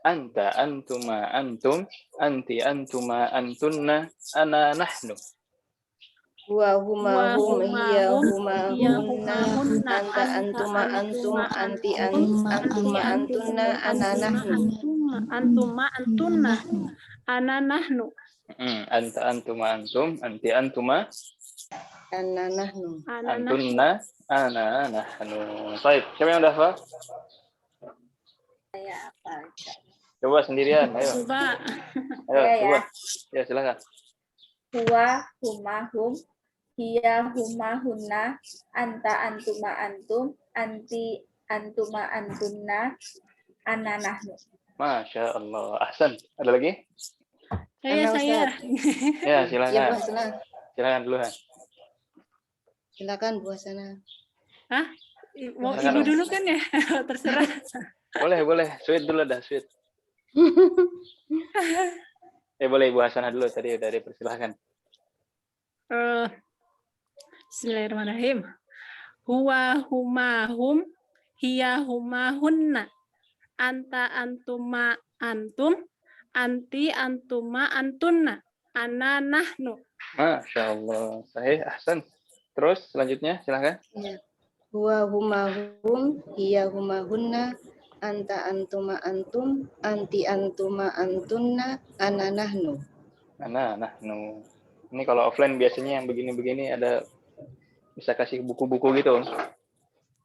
anta antuma antum, anti antuma antunna, ana nahnu. Huwa huma hum, hiya huma hunna, anta antuma antum, anti antuma antunna, ana nahnu. Antuma antunna, ana nahnu. Anta antuma antum, anti antuma Ana nahnu. antunna, ana nahnu. Baik, siapa yang udah hafal? Coba sendirian, ayo. Coba. Ayo, Ya, coba. Ya, silakan. Huwa huma hum, hiya huma hunna, anta antuma antum, anti antuma antunna, ana nahnu. Masya Allah. Ahsan. Ada lagi? Saya. Ya, Ya, silakan. Bu Hasana. Silakan duluan. Silakan Bu Hasana. Hah? Mau ibu dulu kan ya? Terserah. Boleh. Sweet dulu dah, sweet. Boleh Ibu Hasanah dulu tadi udah dipersilahkan. Bismillahirrahmanirrahim. Huwa huma hum, hiya huma hunna, anta antuma antum, anti antuma antunna, ana nahnu. Masya Allah. Sahih, ahsan. Terus selanjutnya silahkan. Ya. Huwa huma hum, hiya huma hunna, anta antuma antum, anti antuma antunna, ana nahnu. Ana nahnu. Ini kalau offline biasanya yang begini-begini ada bisa kasih buku-buku gitu.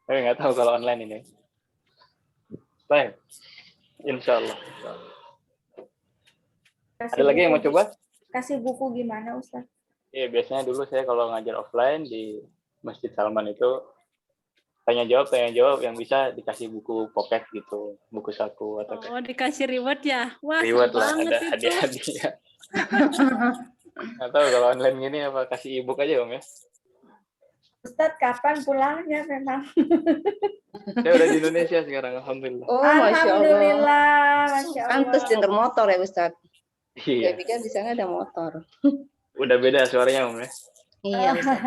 Tapi nggak tahu kalau online ini. Baik. Insya Allah. Ada lagi yang mau coba? Kasih buku gimana, Ustaz? Iya, biasanya dulu saya kalau ngajar offline di Masjid Salman itu tanya jawab yang bisa dikasih buku pocket gitu, buku saku atau Dikasih reward ya? Wah, reward lah, banget ada itu. hadiah-hadiah. Nggak tahu kalau online gini apa kasih e-book aja Om ya? Ustaz, kapan pulangnya memang? Saya udah di Indonesia sekarang, alhamdulillah. Oh, Masya Allah. Alhamdulillah, Masya Allah. Pantes denger motor ya Ustaz. Iya. Saya pikir di sana ada motor. Udah beda suaranya Om ya? Iya Ustaz.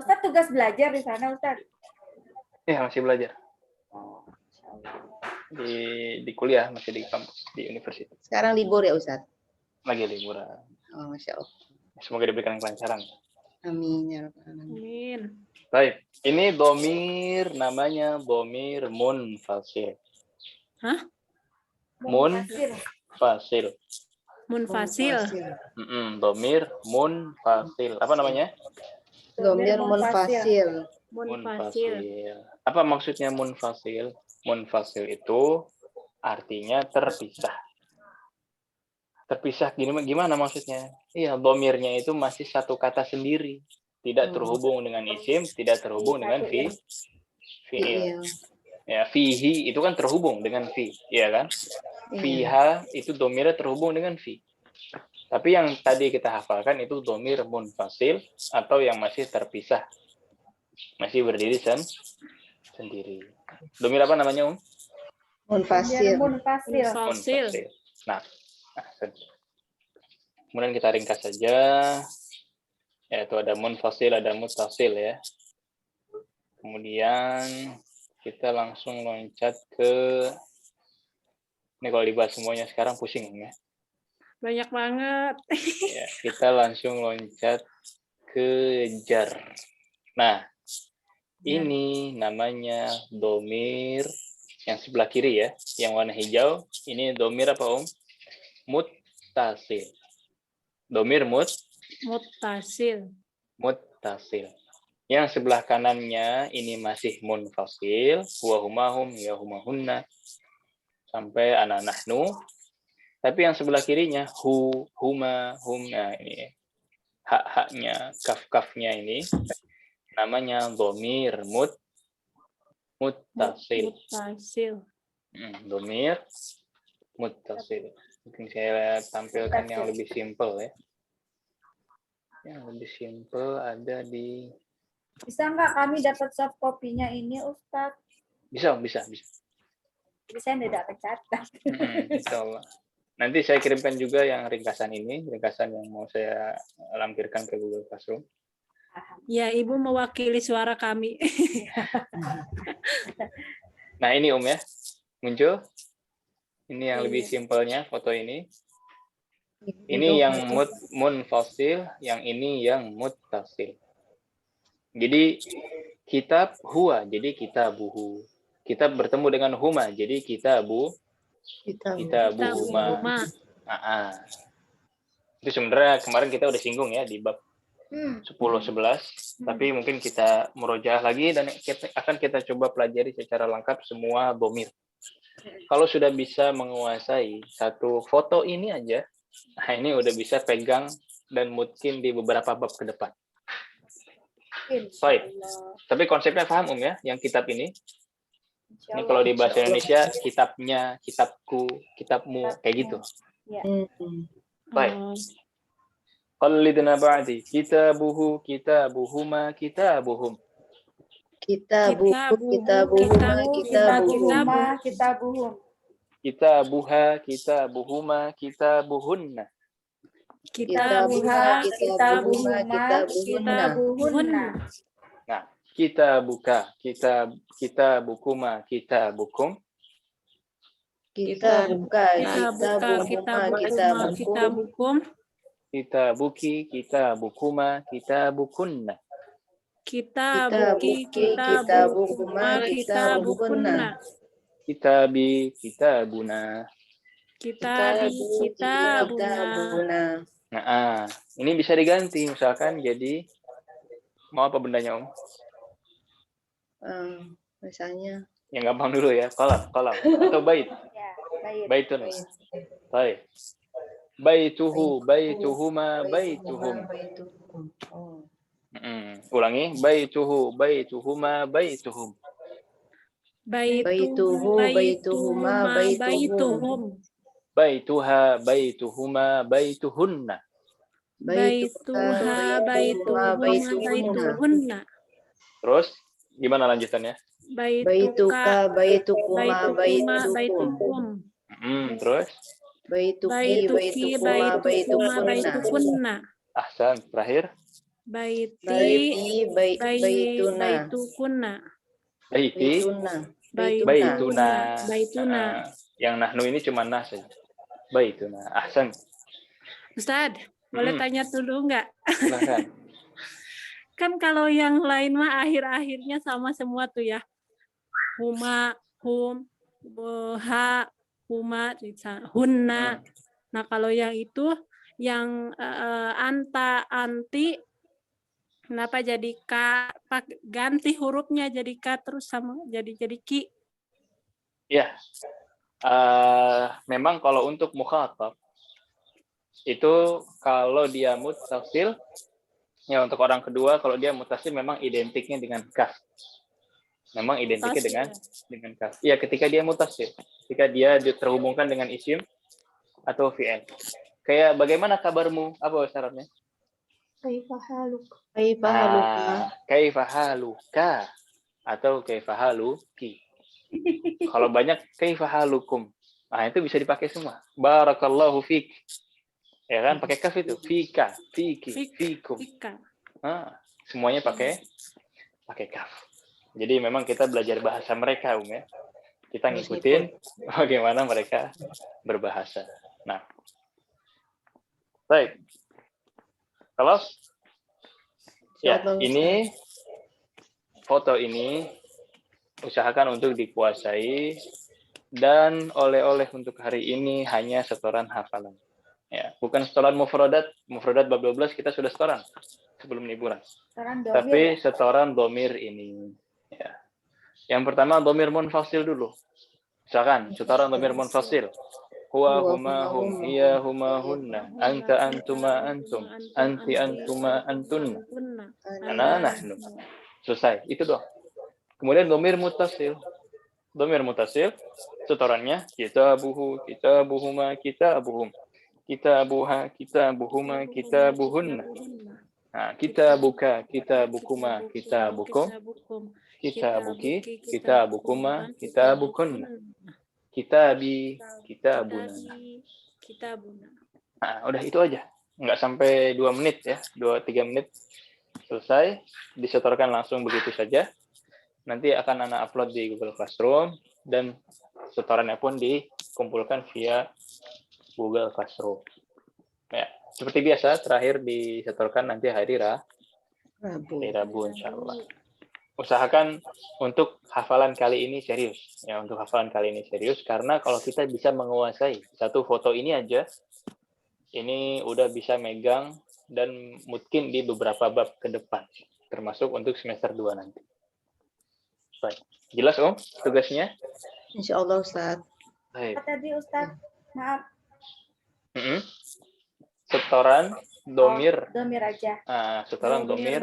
Ustaz tugas belajar di sana, Ustaz? Iya, masih belajar. Oh, Masya Allah. Di kuliah, masih di kampus, di universitas. Sekarang libur ya Ustaz. Lagi liburan. Oh, Masya Allah. Semoga diberikan kelancaran. Amin ya rabbal alamin. Amin. Baik, ini domir namanya domir munfasil. Hah? Munfasil. Munfasil. Domir munfasil. Apa namanya? Domir munfasil. Munfasil. Apa maksudnya munfasil? Munfasil itu artinya terpisah. Terpisah gimana maksudnya? Iya, domirnya itu masih satu kata sendiri. Tidak terhubung dengan isim, tidak terhubung dengan fi'il. Ya, fihi itu kan terhubung dengan fi, ya kan? Fiha itu domirnya terhubung dengan fi. Tapi yang tadi kita hafalkan itu domir munfasil atau yang masih terpisah. Masih berdiri sendiri. Domir apa namanya, Munfasil. Munfasil. Nah, kemudian kita ringkas saja, yaitu ada munfasil, ada muttasil ya. Kemudian kita langsung loncat ke, ini kalau dibahas semuanya sekarang pusing ya. Banyak banget. Ya, kita langsung loncat ke jar. Nah, ini namanya domir yang sebelah kiri ya, yang warna hijau. Ini domir apa, Muttasil. Domir Muttasil. Yang sebelah kanannya ini masih munfasil, wahumahum, yahumahunna, sampai ana nahnu. Tapi yang sebelah kirinya hu, huma, hum. Nah, ini hak-haknya, kaf-kafnya ini namanya domir muttasil. Domir muttasil. Mungkin saya tampilkan yang lebih simpel ya. Yang lebih simpel ada di... Bisa nggak kami dapat soft copy-nya ini, Ustadz? Bisa. Jadi saya tidak tercatat. Insyaallah. Nanti saya kirimkan juga yang ringkasan ini, ringkasan yang mau saya lampirkan ke Google Classroom. Ya, Ibu mewakili suara kami. Nah, ini ya, muncul. Ini yang lebih simpelnya, foto ini. Ini yang munfasil, yang ini yang muttasil. Jadi kitab huwa, jadi kitabuhu. Kitab bertemu dengan huma, jadi kitabuhuma. Itu sebenarnya kemarin kita udah singgung ya di bab 10-11, tapi mungkin kita murojaah lagi dan akan kita coba pelajari secara lengkap semua domir. Kalau sudah bisa menguasai satu foto ini aja, nah ini udah bisa pegang dan mungkin di beberapa bab ke depan. Baik. Tapi konsepnya paham ya, yang kitab ini. Ini kalau di bahasa Indonesia kitabnya, kitabku, kitabmu, kayak gitu. Baik. Qallidna ba'di, kitabuhu, kitabuhuma, kitabuhum. Kitabuhu, kitabuhuma, kitabuhum. Kitabuha, kitabuhuma, kitabuhunna. Kitabuha, kitabuhuma, kitabuhunna. Nah, kitabuka, kitabukuma, kitabukum. Kitabuka, kitabukum. Kitabuki, kitabukuma, kitabukunna. Kitabuki, kitabukuma, kitabukunna. Kitabi, kitabuna. Kitabi, kitabuna. Nah, ini bisa diganti misalkan jadi mau apa bendanya, Misalnya yang gampang dulu ya, kolam atau bait. Baitun. Baik. Baituhu, baituhuma, baituhum. Ulangi, baituhu, baituhuma, baituhum. baituhu, baituhuma, baituhum. Baituha, baituhuma, baituhunna. Baituha, baituhuma, baituhunna. Terus gimana lanjutannya? Baituka, baitukuma, baitukum. Terus? Baituki, baitukuma, baitukunna. Ahsan, terakhir. Baiti, baituna. baitukunna. Baituna. Yang nahnu ini cuma nah saja. Baituna. Ahsan. Ustaz, Boleh tanya dulu nggak? Silakan. Kan kalau yang lain mah akhir-akhirnya sama semua tuh ya. Huma, hum, ha, huma, hunna. Nah, kalau yang itu yang anta, anti, kenapa jadi ka? Ganti hurufnya jadi ka terus sama jadi ki. Ya. Memang kalau untuk mukhatab itu kalau dia muttasil, ya untuk orang kedua kalau dia muttasil memang identiknya dengan kaf. Memang identiknya dengan kaf. Iya, ketika dia muttasil, ketika dia terhubungkan dengan isim atau fi'il. Kayak bagaimana kabarmu? Apa syaratnya? Kaifa haluk. Kaifa haluka atau kaifa haluki. Kalau banyak kaifa halukum. Nah, itu bisa dipakai semua. Barakallahu fik. Ya kan, pakai kaf itu. Fika, fiki, fikum. Nah, semuanya pakai kaf. Jadi memang kita belajar bahasa mereka, ya. Kita ngikutin bagaimana mereka berbahasa. Nah, baik. Kalau ya, ini foto ini usahakan untuk dikuasai, dan oleh-oleh untuk hari ini hanya setoran hafalan. Ya, bukan setoran mufradat bab 12 kita sudah setoran sebelum liburan. Tapi setoran domir ini. Ya. Yang pertama domir munfasil dulu. Misalkan setoran domir munfasil. Huwa huma hum, hiya huma hunna, anta antuma antum, anti antuma antunna, ana nahnu. Selesai, itu doang. Kemudian domir mutasil. Domir mutasil setorannya kitabuhu, kitabuhuma, kitabuhum. Kitabuha, kitabuhuma, kitabuhunna. Nah, kitabuka, kitabukuma, kitabukum. Kitabuki, kitabukuma, kitabukunna. Kitabi, kitabuna. Nah, udah itu aja. Nggak sampai 2 menit ya, 2-3 menit. Selesai, disetorkan langsung begitu saja. Nanti akan Ana upload di Google Classroom, dan setorannya pun dikumpulkan via Google Classroom. Ya, seperti biasa, terakhir disetorkan nanti hari Rabu, insya Allah. Usahakan untuk hafalan kali ini serius. Ya, untuk hafalan kali ini serius, karena kalau kita bisa menguasai satu foto ini aja, ini udah bisa megang dan mungkin di beberapa bab ke depan, termasuk untuk semester 2 nanti. Baik. Jelas, Om, tugasnya? Insya Allah, Ustaz. Baik. Tadi Ustaz, maaf. Setoran domir. Domir aja. Setoran domir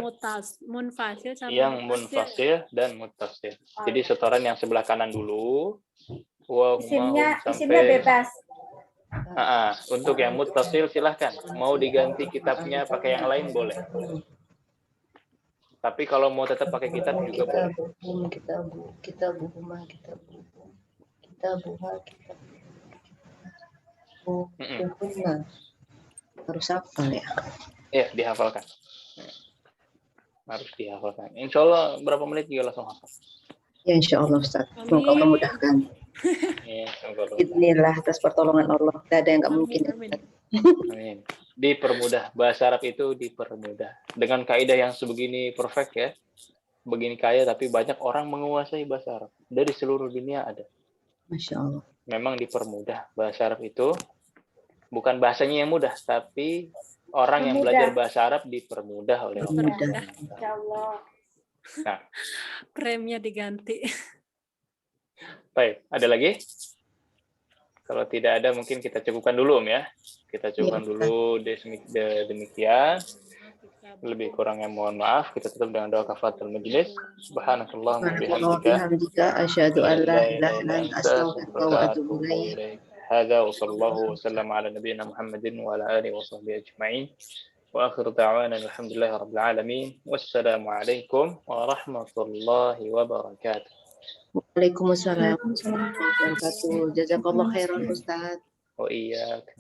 munfasil sama yang munfasil dan muttasil. Jadi setoran yang sebelah kanan dulu. Isimnya bebas. Untuk yang muttasil silahkan. Mau diganti kitabnya pakai yang lain boleh. Tapi kalau mau tetap pakai kitab juga boleh. Harus hafal ya? Iya, dihafalkan. Harus dihafalkan. Insya Allah berapa menit juga langsung hafal. Ya, insya Allah, Ustaz. Semoga Allah mudahkan. Ya, Inilah atas pertolongan Allah. Tidak ada yang nggak mungkin. Amin. Dipermudah. Bahasa Arab itu dipermudah. Dengan kaidah yang sebegini perfect ya. Begini kaya, tapi banyak orang menguasai bahasa Arab. Dari seluruh dunia ada. Masya Allah. Memang dipermudah. Bahasa Arab itu bukan bahasanya yang mudah, tapi orang yang belajar bahasa Arab dipermudah oleh Allah. Insya Allah. Nah, premnya diganti. baik, ada lagi? Kalau tidak ada, mungkin kita cukupkan dulu, Om ya. Kita cukupkan dulu demikian. Lebih kurangnya mohon maaf. Kita tutup dengan doa kafaratul majelis. Subhanakallahumma wa bihamdika asyhadu an la ilaha illa anta astaghfiruka wa atubu ilaik. هذا وصلى الله وسلم على نبينا محمد وعلى آله وصحبه أجمعين وآخر دعوانا الحمد لله رب العالمين والسلام عليكم ورحمة الله وبركاته. Waalaikumsalam warahmatullahi wabarakatuh. Jazakallah khairan, Ustaz. وإياك.